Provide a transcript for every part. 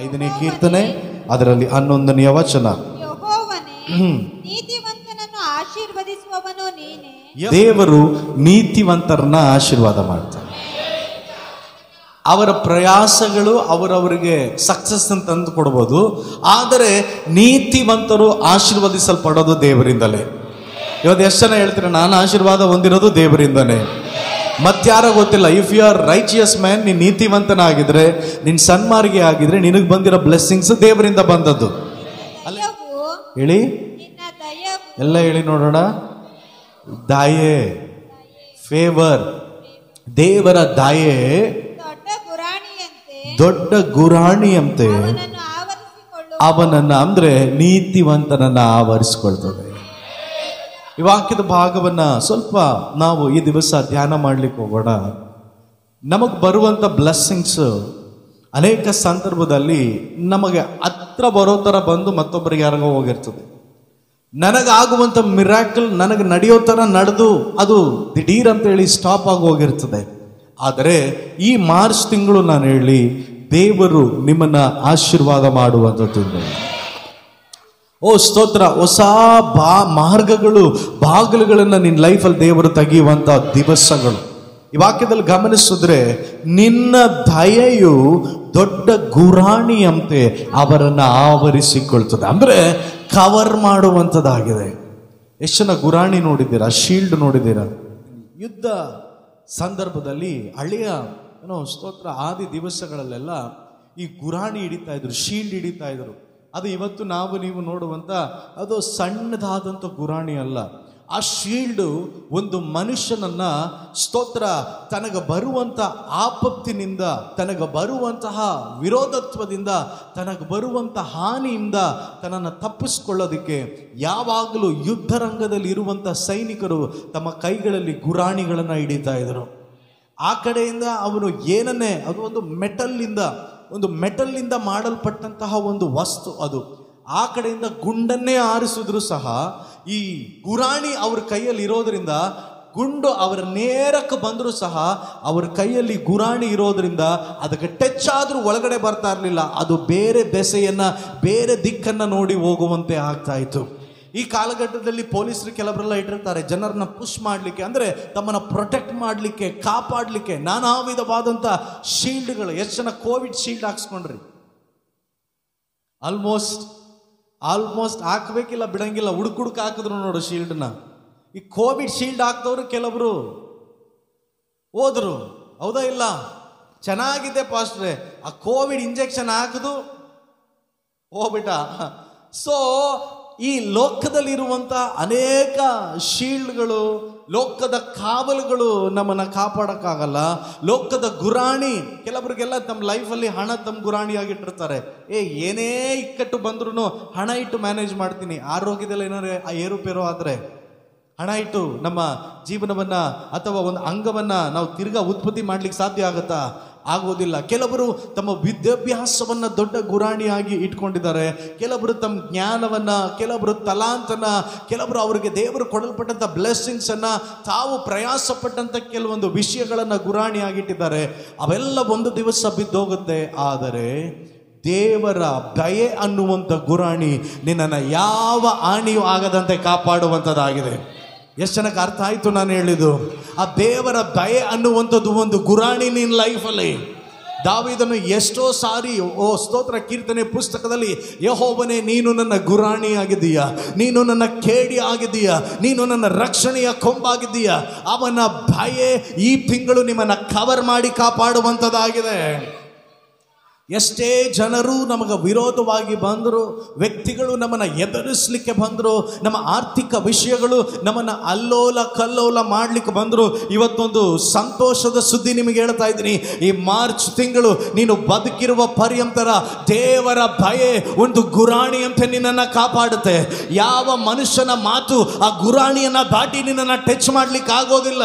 5ನೇ ಕೀರ್ತನೆ ಅದರಲ್ಲಿ 11ನೇ ವಚನ. ಯೆಹೋವನೇ, ನೀತಿವಂತನನ್ನು ಆಶೀರ್ವದಿಸುವವನು ನೀನೇ. ದೇವರು ನೀತಿವಂತರನ್ನ ಆಶೀರ್ವಾದ ಮಾಡ್ತಾರೆ. ಅವರ ಪ್ರಯಾಸಗಳು ಅವರವರಿಗೆ ಸಕ್ಸಸ್ ಅಂತ ತಂದು ಕೊಡ್ಬೋದು, ಆದರೆ ನೀತಿವಂತರು ಆಶೀರ್ವದಿಸಲ್ಪಡೋದು ದೇವರಿಂದಲೇ. ಇವತ್ತು ಎಷ್ಟು ಜನ ಹೇಳ್ತೀರ ನಾನು ಆಶೀರ್ವಾದ ಹೊಂದಿರೋದು ದೇವರಿಂದನೇ, ಮತ್ತಾರ ಗೊತ್ತಿಲ್ಲ. If you are righteous man, ನೀನ್ ನೀತಿವಂತನಾಗಿದ್ರೆ, ನಿನ್ ಸನ್ಮಾರ್ಗಿ ಆಗಿದ್ರೆ, ನಿನಗೆ ಬಂದಿರೋ ಬ್ಲೆಸ್ಸಿಂಗ್ಸ್ ದೇವರಿಂದ ಬಂದದ್ದು. ಹೇಳಿ, ಎಲ್ಲ ಹೇಳಿ ನೋಡೋಣ. ದಯೆ, ಫೇವರ್, ದೇವರ ದಯೆ ದೊಡ್ಡ ಗುರಾಣಿಯಂತೆ ಅವನನ್ನ, ಅಂದ್ರೆ ನೀತಿವಂತನನ್ನ ಆವರಿಸಿಕೊಳ್ತದೆ. ಈ ವಾಕ್ಯದ ಭಾಗವನ್ನ ಸ್ವಲ್ಪ ನಾವು ಈ ದಿವಸ ಧ್ಯಾನ ಮಾಡ್ಲಿಕ್ಕೆ ಹೋಗೋಣ. ನಮಗ್ ಬರುವಂತ ಬ್ಲೆಸ್ಸಿಂಗ್ಸ್ ಅನೇಕ ಸಂದರ್ಭದಲ್ಲಿ ನಮಗೆ ಹತ್ರ ಬರೋ ತರ ಬಂದು ಮತ್ತೊಬ್ಬರಿಗೆ ಯಾರಿಗೋ ಹೋಗಿರ್ತದೆ. ನನಗಾಗುವಂತ ಮಿರಾಕಲ್ ನನಗೆ ನಡೆಯೋ ತರ ನಡೆದು ಅದು ದಿಢೀರ್ ಅಂತೇಳಿ ಸ್ಟಾಪ್ ಆಗಿ ಹೋಗಿರ್ತದೆ. ಆದರೆ ಈ ಮಾರ್ಚ್ ತಿಂಗಳು ನಾನು ಹೇಳಿ, ದೇವರು ನಿಮ್ಮನ್ನ ಆಶೀರ್ವಾದ ಮಾಡುವಂತ ತಿಂಗಳು. ಓ ಸ್ತೋತ್ರ, ಹೊಸ ಮಾರ್ಗಗಳು, ಬಾಗಿಲುಗಳನ್ನ ನಿನ್ನ ಲೈಫಲ್ಲಿ ದೇವರು ತೆಗೆಯುವಂತ ದಿವಸಗಳು. ಈ ವಾಕ್ಯದಲ್ಲಿ ಗಮನಿಸಿದ್ರೆ, ನಿನ್ನ ದಯೆಯು ದೊಡ್ಡ ಗುರಾಣಿಯಂತೆ ಅವರನ್ನ ಆವರಿಸಿಕೊಳ್ತದೆ. ಅಂದ್ರೆ ಕವರ್ ಮಾಡುವಂಥದ್ದಾಗಿದೆ. ಎಷ್ಟು ಜನ ಗುರಾಣಿ ನೋಡಿದ್ದೀರಾ? ಶೀಲ್ಡ್ ನೋಡಿದ್ದೀರಾ? ಯುದ್ಧ ಸಂದರ್ಭದಲ್ಲಿ ಹಳೆಯ ಸ್ತೋತ್ರ ಆದಿ ದಿವಸಗಳಲ್ಲೆಲ್ಲ ಈ ಗುರಾಣಿ ಹಿಡಿತಾ ಇದ್ರು, ಶೀಲ್ಡ್ ಹಿಡಿತಾ ಇದ್ರು. ಅದು ಇವತ್ತು ನೀವು ನೋಡುವಂತ ಅದು ಸಣ್ಣದಾದಂಥ ಗುರಾಣಿ ಅಲ್ಲ. ಆ ಶೀಲ್ಡು ಒಂದು ಮನುಷ್ಯನನ್ನ ಸ್ತೋತ್ರ ತನಗೆ ಬರುವಂತ ಆಪತ್ತಿನಿಂದ, ತನಗೆ ಬರುವಂತಹ ವಿರೋಧತ್ವದಿಂದ, ತನಗೆ ಬರುವಂತ ಹಾನಿಯಿಂದ ತನ್ನನ್ನು ತಪ್ಪಿಸ್ಕೊಳ್ಳೋದಕ್ಕೆ ಯಾವಾಗಲೂ ಯುದ್ಧ ರಂಗದಲ್ಲಿ ಇರುವಂತ ಸೈನಿಕರು ತಮ್ಮ ಕೈಗಳಲ್ಲಿ ಗುರಾಣಿಗಳನ್ನ ಹಿಡಿತಾ ಇದ್ರು. ಆ ಕಡೆಯಿಂದ ಅವನು ಏನನ್ನೇ, ಅದು ಒಂದು ಮೆಟಲ್ನಿಂದ ಮಾಡಲ್ಪಟ್ಟಂತಹ ಒಂದು ವಸ್ತು ಅದು. ಆ ಕಡೆಯಿಂದ ಗುಂಡನ್ನೇ ಆರಿಸಿದ್ರು ಸಹ ಈ ಗುರಾಣಿ ಅವ್ರ ಕೈಯಲ್ಲಿ ಇರೋದ್ರಿಂದ, ಗುಂಡು ಅವರ ನೇರಕ್ಕೆ ಬಂದರೂ ಸಹ ಅವ್ರ ಕೈಯಲ್ಲಿ ಗುರಾಣಿ ಇರೋದ್ರಿಂದ ಅದಕ್ಕೆ ಟಚ್ ಆದ್ರೂ ಒಳಗಡೆ ಬರ್ತಾ ಇರಲಿಲ್ಲ. ಅದು ಬೇರೆ ದೆಸೆಯನ್ನ, ಬೇರೆ ದಿಕ್ಕನ್ನ ನೋಡಿ ಹೋಗುವಂತೆ ಆಗ್ತಾ ಇತ್ತು. ಈ ಕಾಲಘಟ್ಟದಲ್ಲಿ ಪೊಲೀಸರು ಕೆಲವರೆಲ್ಲ ಇಟ್ಟಿರ್ತಾರೆ ಜನರನ್ನ ಪುಷ್ ಮಾಡಲಿಕ್ಕೆ, ಅಂದ್ರೆ ತಮ್ಮನ್ನ ಪ್ರೊಟೆಕ್ಟ್ ಮಾಡಲಿಕ್ಕೆ, ಕಾಪಾಡಲಿಕ್ಕೆ ನಾನಾ ವಿಧವಾದಂಥ ಶೀಲ್ಡ್ಗಳು. ಎಷ್ಟು ಜನ ಕೋವಿಡ್ ಶೀಲ್ಡ್ ಹಾಕ್ಸ್ಕೊಂಡ್ರಿ? ಆಲ್ಮೋಸ್ಟ್ ಹಾಕಬೇಕಿಲ್ಲ, ಬಿಡಂಗಿಲ್ಲ, ಹುಡುಕ್ ಹಾಕಿದ್ರು ನೋಡು ಶೀಲ್ಡ್ನ. ಈ ಕೋವಿಡ್ ಶೀಲ್ಡ್ ಹಾಕ್ದವ್ರು ಕೆಲವರು ಹೋದ್ರು, ಹೌದಾ ಇಲ್ಲ? ಚೆನ್ನಾಗಿದೆ ಪಾಸ್ಟ್ರೆ, ಆ ಕೋವಿಡ್ ಇಂಜೆಕ್ಷನ್ ಹಾಕಿದು ಹೋಗ್ಬಿಟ್ಟ. ಸೊ ಈ ಲೋಕದಲ್ಲಿರುವಂಥ ಅನೇಕ ಶೀಲ್ಡ್ಗಳು, ಲೋಕದ ಕಾವಲುಗಳು ನಮ್ಮನ್ನು ಕಾಪಾಡೋಕ್ಕಾಗಲ್ಲ. ಲೋಕದ ಗುರಾಣಿ, ಕೆಲವರಿಗೆಲ್ಲ ತಮ್ಮ ಲೈಫಲ್ಲಿ ಹಣ ತಮ್ಮ ಗುರಾಣಿಯಾಗಿಟ್ಟಿರ್ತಾರೆ. ಏನೇ ಇಕ್ಕಟ್ಟು ಬಂದ್ರೂ ಹಣ ಇಟ್ಟು ಮ್ಯಾನೇಜ್ ಮಾಡ್ತೀನಿ. ಆರೋಗ್ಯದಲ್ಲಿ ಏನಾದ್ರೆ ಏರುಪೇರು ಆದರೆ ಹಣ ಇಟ್ಟು ನಮ್ಮ ಜೀವನವನ್ನ ಅಥವಾ ಒಂದು ಅಂಗವನ್ನ ನಾವು ತಿರ್ಗಾ ಉತ್ಪತ್ತಿ ಮಾಡ್ಲಿಕ್ಕೆ ಸಾಧ್ಯ ಆಗುತ್ತಾ? ಆಗೋದಿಲ್ಲ. ಕೆಲವರು ತಮ್ಮ ವಿದ್ಯಾಭ್ಯಾಸವನ್ನ ದೊಡ್ಡ ಗುರಾಣಿಯಾಗಿ ಇಟ್ಕೊಂಡಿದ್ದಾರೆ. ಕೆಲವರು ತಮ್ಮ ಜ್ಞಾನವನ್ನ, ಕೆಲವರು ತಲಾಂತನ, ಕೆಲವರು ಅವರಿಗೆ ದೇವರು ಕೊಡಲ್ಪಟ್ಟಂತ ಬ್ಲೆಸ್ಸಿಂಗ್ಸ್ ಅನ್ನ, ತಾವು ಪ್ರಯಾಸ ಪಟ್ಟಂತ ಕೆಲವೊಂದು ವಿಷಯಗಳನ್ನ ಗುರಾಣಿಯಾಗಿಟ್ಟಿದ್ದಾರೆ. ಅವೆಲ್ಲ ಒಂದು ದಿವಸ ಬಿದ್ದೋಗುತ್ತೆ. ಆದರೆ ದೇವರ ದಯೆ ಅನ್ನುವಂಥ ಗುರಾಣಿ ನಿನ್ನನ್ನು ಯಾವ ಹಾನಿಯೂ ಆಗದಂತೆ ಕಾಪಾಡುವಂಥದ್ದಾಗಿದೆ. ಎಷ್ಟು ಜನಕ್ಕೆ ಅರ್ಥ ಆಯ್ತು ನಾನು ಹೇಳಿದ್ದು? ಆ ದೇವರ ದಯೆ ಅನ್ನುವಂಥದ್ದು ಒಂದು ಗುರಾಣಿ ನಿನ್ನ ಲೈಫಲ್ಲಿ. ದಾವೀದನು ಎಷ್ಟೋ ಸಾರಿ ಸ್ತೋತ್ರ ಕೀರ್ತನೆ ಪುಸ್ತಕದಲ್ಲಿ, ಯೆಹೋವನೇ ನೀನು ನನ್ನ ಗುರಾಣಿ ಆಗಿದ್ದೀಯಾ, ನೀನು ನನ್ನ ಕೇಡಿ ಆಗಿದ್ದೀಯಾ, ನೀನು ನನ್ನ ರಕ್ಷಣೆಯ ಕೊಂಬಾಗಿದ್ದೀಯಾ. ಅವನ ದಯೆ ಈ ತಿಂಗಳು ನಿಮ್ಮನ್ನು ಕವರ್ ಮಾಡಿ ಕಾಪಾಡುವಂಥದ್ದಾಗಿದೆ. ಎಷ್ಟೇ ಜನರು ನಮಗೆ ವಿರೋಧವಾಗಿ ಬಂದರು, ವ್ಯಕ್ತಿಗಳು ನಮ್ಮನ್ನು ಎದುರಿಸಲಿಕ್ಕೆ ಬಂದರು, ನಮ್ಮ ಆರ್ಥಿಕ ವಿಷಯಗಳು ನಮ್ಮನ್ನು ಅಲ್ಲೋಲ ಕಲ್ಲೋಲ ಮಾಡಲಿಕ್ಕೆ ಬಂದರು, ಇವತ್ತೊಂದು ಸಂತೋಷದ ಸುದ್ದಿ ನಿಮಗೆ ಹೇಳ್ತಾ ಇದ್ದೀನಿ. ಈ ಮಾರ್ಚ್ ತಿಂಗಳು ನೀನು ಬದುಕಿರುವ ಪರ್ಯಂತರ ದೇವರ ದಯೆ ಒಂದು ಗುರಾಣಿಯಂತೆ ನಿನ್ನನ್ನು ಕಾಪಾಡುತ್ತೆ. ಯಾವ ಮನುಷ್ಯನ ಮಾತು ಆ ಗುರಾಣಿಯನ್ನು ದಾಟಿ ನಿನ್ನನ್ನು ಟಚ್ ಮಾಡ್ಲಿಕ್ಕೆ ಆಗೋದಿಲ್ಲ.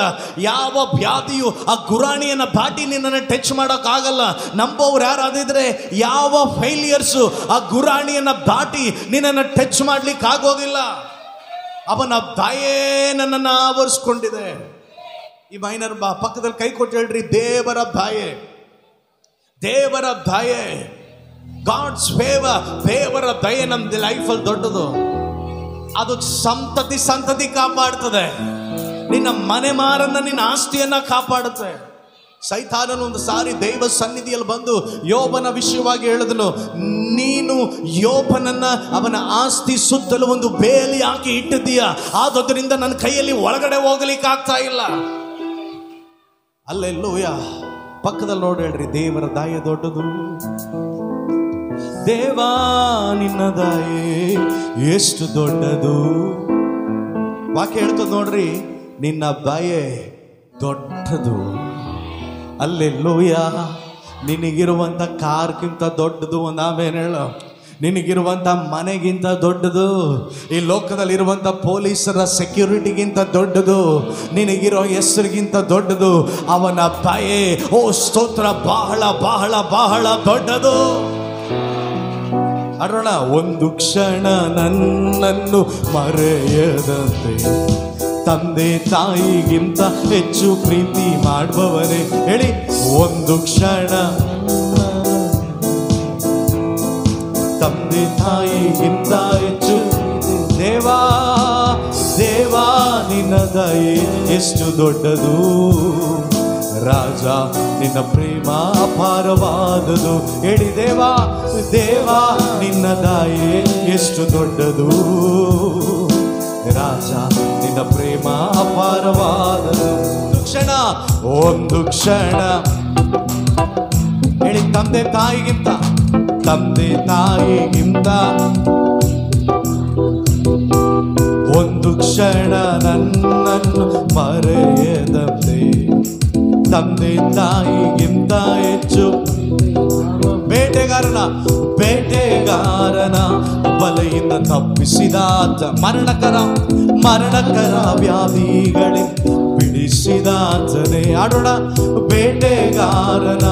ಯಾವ ವ್ಯಾಧಿಯು ಆ ಗುರಾಣಿಯನ್ನು ದಾಟಿ ನಿನ್ನನ್ನು ಟಚ್ ಮಾಡೋಕ್ಕಾಗಲ್ಲ. ನಂಬೋರು ಯಾರಾದಿದ್ರೆ ಯಾವ ಫೇಲಿಯರ್ಸು ಆ ಗುರಾಣಿಯನ್ನ ದಾಟಿ ನಿನ್ನನ್ನು ಟಚ್ ಮಾಡ್ಲಿಕ್ಕೆ ಆಗೋದಿಲ್ಲ. ಅವನ ದಯೆ ನನ್ನನ್ನು ಆವರಿಸ್ಕೊಂಡಿದೆ. ಈ ಮೈನರ್ ಪಕ್ಕದಲ್ಲಿ ಕೈ ಕೊಟ್ಟು ಹೇಳ್ರಿ, ದೇವರ ದಯೆ, ದೇವರ ದಯೆ. ಗಾಡ್ಸ್ ಫೇವರ್, ದೇವರ ದಯೆ ನಮ್ಮ ಲೈಫಲ್ಲಿ ದೊಡ್ಡದು. ಅದು ಸಂತತಿ ಸಂತತಿ ಕಾಪಾಡ್ತದೆ. ನಿನ್ನ ಮನೆ ಮಾರನ್ನ, ನಿನ್ನ ಆಸ್ತಿಯನ್ನ ಕಾಪಾಡುತ್ತೆ. ಸೈತಾನನು ಒಂದು ಸಾರಿ ದೈವ ಸನ್ನಿಧಿಯಲ್ಲಿ ಬಂದು ಯೋಬನ ವಿಷಯವಾಗಿ ಹೇಳಿದನು, ನೀನು ಯೋಬನನ್ನ ಅವನ ಆಸ್ತಿ ಸುತ್ತಲೂ ಒಂದು ಬೇಲಿ ಹಾಕಿ ಇಟ್ಟಿದ್ದೀಯ, ಆದ್ರಿಂದ ನನ್ನ ಕೈಯಲ್ಲಿ ಒಳಗಡೆ ಹೋಗ್ಲಿಕ್ಕೆ ಆಗ್ತಾ ಇಲ್ಲ. ಅಲ್ಲೆಲ್ಲೂಯ. ಪಕ್ಕದಲ್ಲಿ ನೋಡಿ ಹೇಳ್ರಿ, ದೇವರ ದಯೆ ದೊಡ್ಡದು. ದೇವಾ ನಿನ್ನ ದಯೆ ಎಷ್ಟು ದೊಡ್ಡದು. ವಾಕ್ಯ ಹೇಳ್ತದ ನೋಡ್ರಿ, ನಿನ್ನ ದಯೆ ದೊಡ್ಡದು. ಅಲ್ಲೆಲ್ಲೂಯ. ನಿನಗಿರುವಂತ ಕಾರ್ಗಿಂತ ದೊಡ್ಡದು. ಆಮೇಲೆ ಹೇಳು, ನಿನಗಿರುವಂತ ಮನೆಗಿಂತ ದೊಡ್ಡದು, ಈ ಲೋಕದಲ್ಲಿರುವಂತ ಪೊಲೀಸರ ಸೆಕ್ಯೂರಿಟಿಗಿಂತ ದೊಡ್ಡದು, ನಿನಗಿರೋ ಹೆಸರಿಗಿಂತ ದೊಡ್ಡದು ಅವನ ದಯೆ. ಓ ಸ್ತೋತ್ರ, ಬಹಳ ಬಹಳ ಬಹಳ ದೊಡ್ಡದು. ಅರೋಣ, ಒಂದು ಕ್ಷಣ ನನ್ನನ್ನು ಮರೆಯದಂತೆ ತಂದೆ ತಾಯಿಗಿಂತ ಹೆಚ್ಚು ಪ್ರೀತಿ ಮಾಡುವವನೇ. ಹೇಳಿ, ಒಂದು ಕ್ಷಣ ತಂದೆ ತಾಯಿಗಿಂತ ಹೆಚ್ಚು. ದೇವಾ ದೇವಾ ನಿನ್ನ ದಯೆ ಎಷ್ಟು ದೊಡ್ಡದು. ರಾಜ ನಿನ್ನ ಪ್ರೇಮ ಅಪಾರವಾದದು. ಹೇಳಿ, ದೇವಾ ದೇವಾ ನಿನ್ನ ದಯೆ ಎಷ್ಟು ದೊಡ್ಡದು. ರಾಜ ನಿನ್ನ ಪ್ರೇಮ ಅಪಾರವಾದದು. ಒಂದು ಕ್ಷಣ ಹೇಳಿ, ತಂದೆ ತಾಯಿಗಿಂತ ಒಂದು ಕ್ಷಣ ನನ್ನನ್ನು ಮರೆಯದಂತೆ ತಂದೆ ತಾಯಿಗಿಂತ ಹೆಚ್ಚು. ಬೇಟೆಗಾರನ ಬಲೆಯಿಂದ ತಪ್ಪಿಸಿದ, ಮರಣಕರ ವ್ಯಾಧಿಗಳಿಂದ ಬಿಡಿಸಿದಾತನೇ. ಆಡೋಣ, ಬೇಟೆಗಾರನ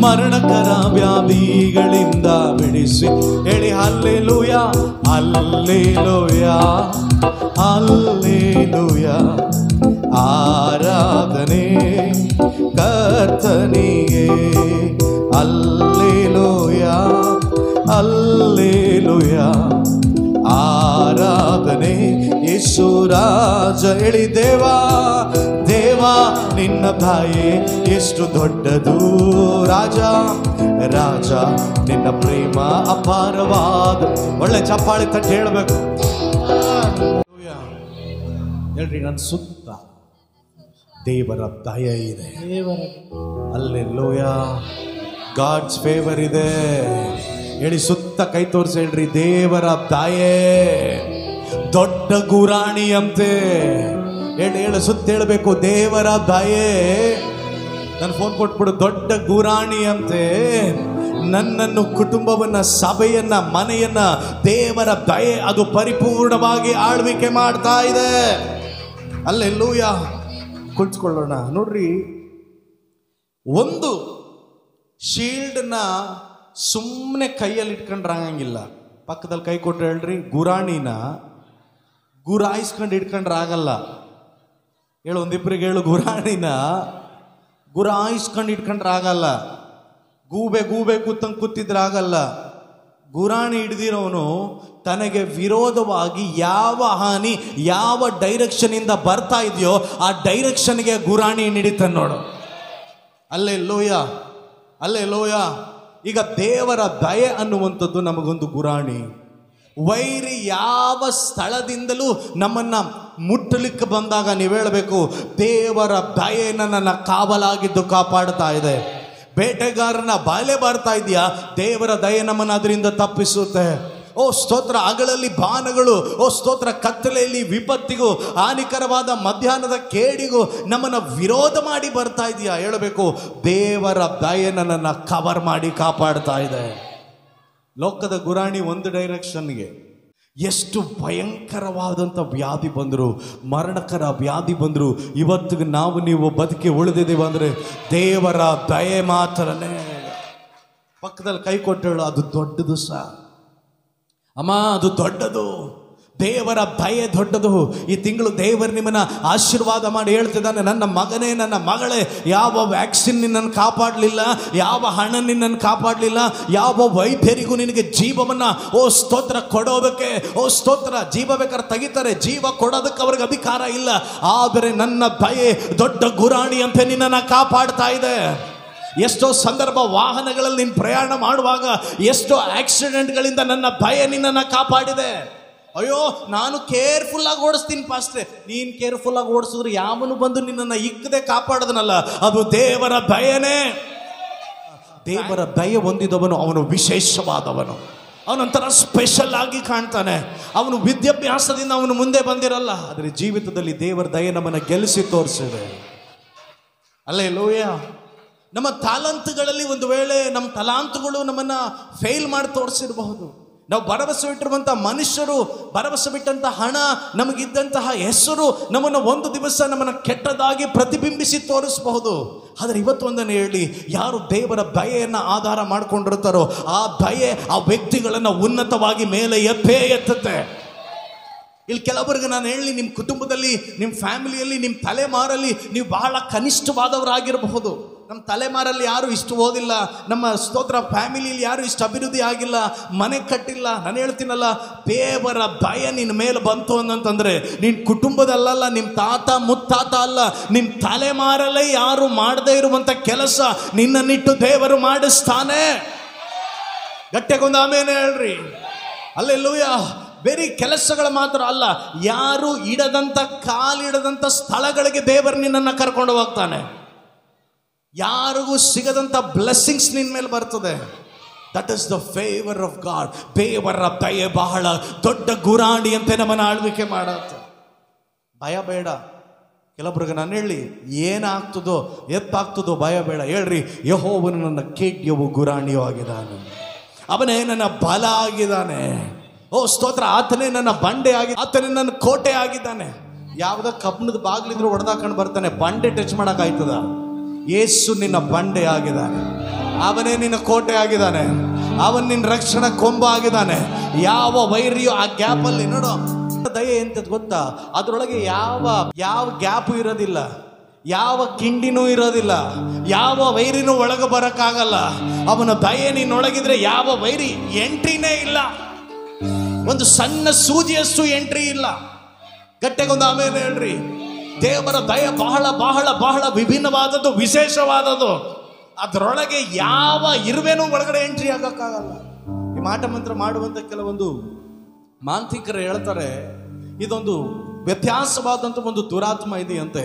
ಮರಣಕರ ವ್ಯಾಧಿಗಳಿಂದ ಬಿಡಿಸಿ. ಹೇಳಿ, ಹಲ್ಲೆಲೂಯ ಹಲ್ಲೆಲೂಯ ಹಲ್ಲೆಲೂಯ. ಆರಾಧನೆ ಕರ್ತನಿಗೆ. Hallelujah hallelujah. ಆರಾಧನೆ ಯೇಸು ರಾಜ. ಹೇಳಿ, ದೇವಾ ದೇವಾ ನಿನ್ನ ದಯೆ ಎಷ್ಟು ದೊಡ್ಡದು. ರಾಜ ರಾಜ ನಿನ್ನ ಪ್ರೇಮ ಅಪಾರವಾದ. ಒಳ್ಳೆ ಚಪ್ಪಾಳೆ ತಟ್ಟಿ ಹೇಳಬೇಕು. ಹೇಳ್ರಿ, ನನ್ನ ಸುತ್ತ ದೇವರ ದಯೆ ಇದೆ. ಅಲ್ಲೆಲ್ಲೂಯ, ಗಾಡ್ಸ್ ಫೇವರ್ ಇದೆ. ಹೇಳಿ, ಸುತ್ತ ಕೈ ತೋರಿಸಿ ಹೇಳ್ರಿ, ದೇವರ ದಯೆ ದೊಡ್ಡ ಗುರಾಣಿಯಂತೆ. ಹೇಳು, ಸುತ್ತ ಹೇಳಬೇಕು, ದೇವರ ದಯೆ. ನನ್ನ ಫೋನ್ ಕೊಟ್ಬಿಡು. ದೊಡ್ಡ ಗುರಾಣಿಯಂತೆ ನನ್ನನ್ನು, ಕುಟುಂಬವನ್ನ, ಸಭೆಯನ್ನ, ಮನೆಯನ್ನ ದೇವರ ದಯೆ ಅದು ಪರಿಪೂರ್ಣವಾಗಿ ಆಳ್ವಿಕೆ ಮಾಡ್ತಾ ಇದೆ. ಅಲ್ಲೆಲ್ಲೂಯ. ಕುಳಿತುಕೊಳ್ಳೋಣ. ನೋಡ್ರಿ, ಒಂದು ಶೀಲ್ಡ್ನ ಸುಮ್ಮನೆ ಕೈಯಲ್ಲಿ ಇಟ್ಕೊಂಡ್ರೆ ಆಗಂಗಿಲ್ಲ. ಪಕ್ಕದಲ್ಲಿ ಕೈ ಕೊಟ್ಟರೆ ಹೇಳ್ರಿ, ಗುರಾಣಿನ ಗುರಾಯಿಸ್ಕೊಂಡು ಇಟ್ಕೊಂಡ್ರೆ ಆಗಲ್ಲ. ಹೇಳು, ಒಂದಿಬ್ಬರಿಗೆ ಹೇಳು, ಗುರಾಣಿನ ಗುರಾಯಿಸ್ಕೊಂಡು ಇಟ್ಕೊಂಡ್ರೆ ಆಗಲ್ಲ. ಗೂಬೆ ಕೂತಂಗೆ ಕೂತಿದ್ರೆ ಆಗಲ್ಲ. ಗುರಾಣಿ ಹಿಡಿದಿರೋನು ತನಗೆ ವಿರೋಧವಾಗಿ ಯಾವ ಹಾನಿ ಯಾವ ಡೈರೆಕ್ಷನ್ ಇಂದ ಬರ್ತಾ ಇದೆಯೋ ಆ ಡೈರೆಕ್ಷನ್ಗೆ ಗುರಾಣಿ ಹಿಡಿತಾನೆ ನೋಡು. Alleluia alleluia. ಈಗ ದೇವರ ದಯೆ ಅನ್ನುವಂಥದ್ದು ನಮಗೊಂದು ಗುರಾಣಿ. ವೈರಿ ಯಾವ ಸ್ಥಳದಿಂದಲೂ ನಮ್ಮನ್ನ ಮುಟ್ಟಲಿಕ್ಕೆ ಬಂದಾಗ ನೀವು ಹೇಳಬೇಕು, ದೇವರ ದಯೆ ನನ್ನ ಕಾವಲಾಗಿದ್ದು ಕಾಪಾಡ್ತಾ ಇದೆ. ಬೇಟೆಗಾರನ ಬಾಲೆ ಬರ್ತಾ ಇದೆಯಾ, ದೇವರ ದಯೆ ನಮ್ಮನ್ನು ಅದರಿಂದ ತಪ್ಪಿಸುತ್ತೆ. ಓ ಸ್ತೋತ್ರ. ಹಗಲಲ್ಲಿ ಬಾಣಗಳು, ಓ ಸ್ತೋತ್ರ, ಕತ್ತಲೆಯಲ್ಲಿ ವಿಪತ್ತಿಗೂ ಹಾನಿಕರವಾದ ಮಧ್ಯಾಹ್ನದ ಕೇಡಿಗೂ ನಮ್ಮನ್ನು ವಿರೋಧ ಮಾಡಿ ಬರ್ತಾ ಇದೆಯಾ, ಹೇಳಬೇಕು, ದೇವರ ದಯೆ ನನ್ನನ್ನು ಕವರ್ ಮಾಡಿ ಕಾಪಾಡ್ತಾ ಇದೆ. ಲೋಕದ ಗುರಾಣಿ ಒಂದು ಡೈರೆಕ್ಷನ್ಗೆ. ಎಷ್ಟು ಭಯಂಕರವಾದಂಥ ವ್ಯಾಧಿ ಬಂದರು, ಮರಣಕರ ವ್ಯಾಧಿ ಬಂದರು, ಇವತ್ತಿಗೆ ನಾವು ನೀವು ಬದುಕಿ ಉಳಿದಿದ್ದೀವಿ ಅಂದರೆ ದೇವರ ದಯೆ ಮಾತ್ರನೇ. ಪಕ್ಕದಲ್ಲಿ ಕೈ ಕೊಟ್ಟಳು, ಅದು ದೊಡ್ಡದು ಸರ್ ಅಮ್ಮ, ಅದು ದೊಡ್ಡದು. ದೇವರ ಭಯ ದೊಡ್ಡದು. ಈ ತಿಂಗಳು ದೇವರು ನಿಮ್ಮನ್ನ ಆಶೀರ್ವಾದ ಮಾಡಿ ಹೇಳ್ತಿದ್ದಾನೆ, ನನ್ನ ಮಗನೇ, ನನ್ನ ಮಗಳೇ, ಯಾವ ವ್ಯಾಕ್ಸಿನ್ ನಿನ್ನನ್ನು ಕಾಪಾಡಲಿಲ್ಲ, ಯಾವ ಹಣ ನಿನ್ನನ್ನು ಕಾಪಾಡಲಿಲ್ಲ, ಯಾವ ವೈದ್ಯರಿಗೂ ನಿನಗೆ ಜೀವವನ್ನ ಸ್ತೋತ್ರ ಕೊಡೋದಕ್ಕೆ ಸ್ತೋತ್ರ, ಜೀವ ಬೇಕಾದ್ರೆ ತೆಗಿತಾರೆ, ಜೀವ ಕೊಡೋದಕ್ಕೆ ಅವ್ರಿಗೆ ಅಧಿಕಾರ ಇಲ್ಲ. ಆದರೆ ನನ್ನ ಭಯ ದೊಡ್ಡ ಗುರಾಣಿ ಅಂತ ನಿನ್ನನ್ನು ಕಾಪಾಡ್ತಾ ಇದೆ. ಎಷ್ಟೋ ಸಂದರ್ಭ ವಾಹನಗಳಲ್ಲಿ ನೀನು ಪ್ರಯಾಣ ಮಾಡುವಾಗ ಎಷ್ಟೋ ಆಕ್ಸಿಡೆಂಟ್ಗಳಿಂದ ನನ್ನ ಭಯ ನಿನ್ನನ್ನು ಕಾಪಾಡಿದೆ. ಅಯ್ಯೋ, ನಾನು ಕೇರ್ಫುಲ್ ಆಗಿ ಓಡಿಸ್ತೀನಿ ಪಾಸ್ಟ್ರೆ. ನೀನು ಕೇರ್ಫುಲ್ ಆಗಿ ಓಡಿಸಿದ್ರೆ ಯಾವನು ಬಂದು ನಿನ್ನನ್ನು ಇಕ್ಕದೆ ಕಾಪಾಡದನಲ್ಲ, ಅದು ದೇವರ ಭಯನೇ. ದೇವರ ಭಯ ಹೊಂದಿದವನು ಅವನು ವಿಶೇಷವಾದವನು, ಅವನೊಂಥರ ಸ್ಪೆಷಲ್ ಆಗಿ ಕಾಣ್ತಾನೆ. ಅವನು ವಿದ್ಯಾಭ್ಯಾಸದಿಂದ ಅವನು ಮುಂದೆ ಬಂದಿರಲ್ಲ, ಆದರೆ ಜೀವಿತದಲ್ಲಿ ದೇವರ ದಯೆ ನಮ್ಮನ್ನು ಗೆಲ್ಲಿಸಿ ತೋರಿಸಿದೆ. ಹಲ್ಲೆಲೂಯಾ. ನಮ್ಮ ತಾಲಂತುಗಳಲ್ಲಿ ಒಂದು ವೇಳೆ ನಮ್ಮ ತಲಾಂತುಗಳು ನಮ್ಮನ್ನ ಫೇಲ್ ಮಾಡಿ ತೋರಿಸಿರಬಹುದು. ನಾವು ಭರವಸೆ ಇಟ್ಟಿರುವಂತಹ ಮನುಷ್ಯರು, ಭರವಸೆ ಬಿಟ್ಟಂತಹ ಹಣ, ನಮಗಿದ್ದಂತಹ ಹೆಸರು ನಮ್ಮನ್ನು ಒಂದು ದಿವಸ ನಮ್ಮನ್ನು ಕೆಟ್ಟದಾಗಿ ಪ್ರತಿಬಿಂಬಿಸಿ ತೋರಿಸಬಹುದು. ಆದರೆ ಇವತ್ತೊಂದನ್ನು ಹೇಳಿ, ಯಾರು ದೇವರ ಭಯವನ್ನು ಆಧಾರ ಮಾಡಿಕೊಂಡಿರ್ತಾರೋ ಆ ಭಯ ಆ ವ್ಯಕ್ತಿಗಳನ್ನು ಉನ್ನತವಾಗಿ ಮೇಲೆ ಎತ್ತೇ ಎತ್ತುತ್ತೆ. ಇಲ್ಲಿ ಕೆಲವರಿಗೆ ನಾನು ಹೇಳಿ, ನಿಮ್ಮ ಕುಟುಂಬದಲ್ಲಿ, ನಿಮ್ಮ ಫ್ಯಾಮಿಲಿಯಲ್ಲಿ, ನಿಮ್ಮ ತಲೆಮಾರಲ್ಲಿ ನೀವು ಬಹಳ ಕನಿಷ್ಠವಾದವರಾಗಿರಬಹುದು. ನಮ್ಮ ತಲೆಮಾರಲ್ಲಿ ಯಾರು ಇಷ್ಟು ಓದಿಲ್ಲ, ನಮ್ಮ ಸ್ತೋತ್ರ ಫ್ಯಾಮಿಲಿಯಲ್ಲಿ ಯಾರು ಇಷ್ಟು ಅಭಿವೃದ್ಧಿ ಆಗಿಲ್ಲ, ಮನೆ ಕಟ್ಟಿಲ್ಲ. ನಾನು ಹೇಳ್ತೀನಲ್ಲ, ದೇವರ ಭಯ ನಿನ್ನ ಮೇಲೆ ಬಂತು ಅಂತಂದ್ರೆ ನಿನ್ನ ಕುಟುಂಬದಲ್ಲ, ನಿಮ್ಮ ತಾತ ಮುತ್ತಾತ ಅಲ್ಲ, ನಿಮ್ಮ ತಲೆಮಾರಲ್ಲೇ ಯಾರು ಮಾಡದೇ ಇರುವಂತ ಕೆಲಸ ನಿನ್ನನ್ನಿಟ್ಟು ದೇವರು ಮಾಡಿಸ್ತಾನೆ. ಗಟ್ಟಿಗೊಂದು ಆಮೇಲೆ ಹೇಳ್ರಿ. ಹಲ್ಲೆಲೂಯಾ. ಬೇರೆ ಕೆಲಸಗಳು ಮಾತ್ರ ಅಲ್ಲ, ಯಾರು ಇಡದಂತ ಕಾಲಿಡದಂತ ಸ್ಥಳಗಳಿಗೆ ದೇವರು ನಿನ್ನನ್ನು ಕರ್ಕೊಂಡು ಹೋಗ್ತಾನೆ. ಯಾರಿಗೂ ಸಿಗದಂತ ಬ್ಲೆಸ್ಸಿಂಗ್ಸ್ ನಿನ್ನ ಮೇಲೆ ಬರ್ತದೆ. That is the favour of god. ದೇವರ ಭಯ ಬಹಳ ದೊಡ್ಡ ಗುರಾಣಿ ಅಂತ ನಮ್ಮನ್ನು ಆಳ್ವಿಕೆ ಮಾಡತ್ತೆ. ಭಯ ಬೇಡ. ಕೆಲವರಿಗೆ ನಾನು ಹೇಳಿ, ಏನಾಗ್ತದೋ ಎತ್ತಾಗ್ತದೋ ಭಯ ಬೇಡ. ಹೇಳ್ರಿ, ಯೆಹೋವನು ನನ್ನ ಖೇಡ್ಯವು ಗುರಾಣಿಯೂ ಆಗಿದ್ದಾನೆ, ಅವನೇ ನನ್ನ ಬಲ ಆಗಿದ್ದಾನೆ. ಸ್ತೋತ್ರ. ಆತನೇ ನನ್ನ ಬಂಡೆ ಆಗಿ, ಆತನೇ ನನ್ನ ಕೋಟೆ ಆಗಿದ್ದಾನೆ. ಯಾವುದೋ ಕಬ್ಬಣದ ಬಾಗಿಲಿದ್ರು ಹೊಡೆದಾಕೊಂಡು ಬರ್ತಾನೆ, ಬಂಡೆ ಟಚ್ ಮಾಡೋಕ್ಕಾಯ್ತದ? ಯೇಸು ನಿನ್ನ ಬಂಡೆ ಆಗಿದ್ದಾನೆ, ಅವನೇ ನಿನ್ನ ಕೋಟೆ ಆಗಿದ್ದಾನೆ, ಅವನ್ ನಿನ್ನ ರಕ್ಷಣಾ ಕೊಂಬ ಆಗಿದ್ದಾನೆ. ಯಾವ ವೈರಿಯೋ ಆ ಗ್ಯಾಪಲ್ಲಿ ನೋಡು. ದಯೆ ಎಂತದ್ ಗೊತ್ತಾ? ಅದರೊಳಗೆ ಯಾವ ಗ್ಯಾಪು ಇರೋದಿಲ್ಲ, ಯಾವ ಕಿಂಡಿನೂ ಇರೋದಿಲ್ಲ, ಯಾವ ವೈರಿನೂ ಒಳಗೆ ಬರಕ್ಕಾಗಲ್ಲ. ಅವನ ದಯೆ ನೀನೊಳಗಿದ್ರೆ ಯಾವ ವೈರಿ ಎಂಟ್ರಿನೇ ಇಲ್ಲ. ಒಂದು ಸಣ್ಣ ಸೂಜಿಯಷ್ಟು ಎಂಟ್ರಿ ಇಲ್ಲ. ಗಟ್ಟೆಗೊಂದು ಆಮೇಲೆ ಹೇಳ್ರಿ. ದೇವರ ದಯ ಬಹಳ ಬಹಳ ಬಹಳ ವಿಭಿನ್ನವಾದದ್ದು, ವಿಶೇಷವಾದದ್ದು. ಅದರೊಳಗೆ ಯಾವ ಇರುವೆನೂ ಒಳಗಡೆ ಎಂಟ್ರಿ ಆಗಕ್ಕಾಗಲ್ಲ. ಈ ಮಾಟ ಮಂತ್ರ ಮಾಡುವಂತ ಕೆಲವೊಂದು ಮಾಂತ್ರಿಕರು ಹೇಳ್ತಾರೆ, ಇದೊಂದು ವ್ಯತ್ಯಾಸವಾದಂಥ ಒಂದು ದುರಾತ್ಮ ಇದೆಯಂತೆ.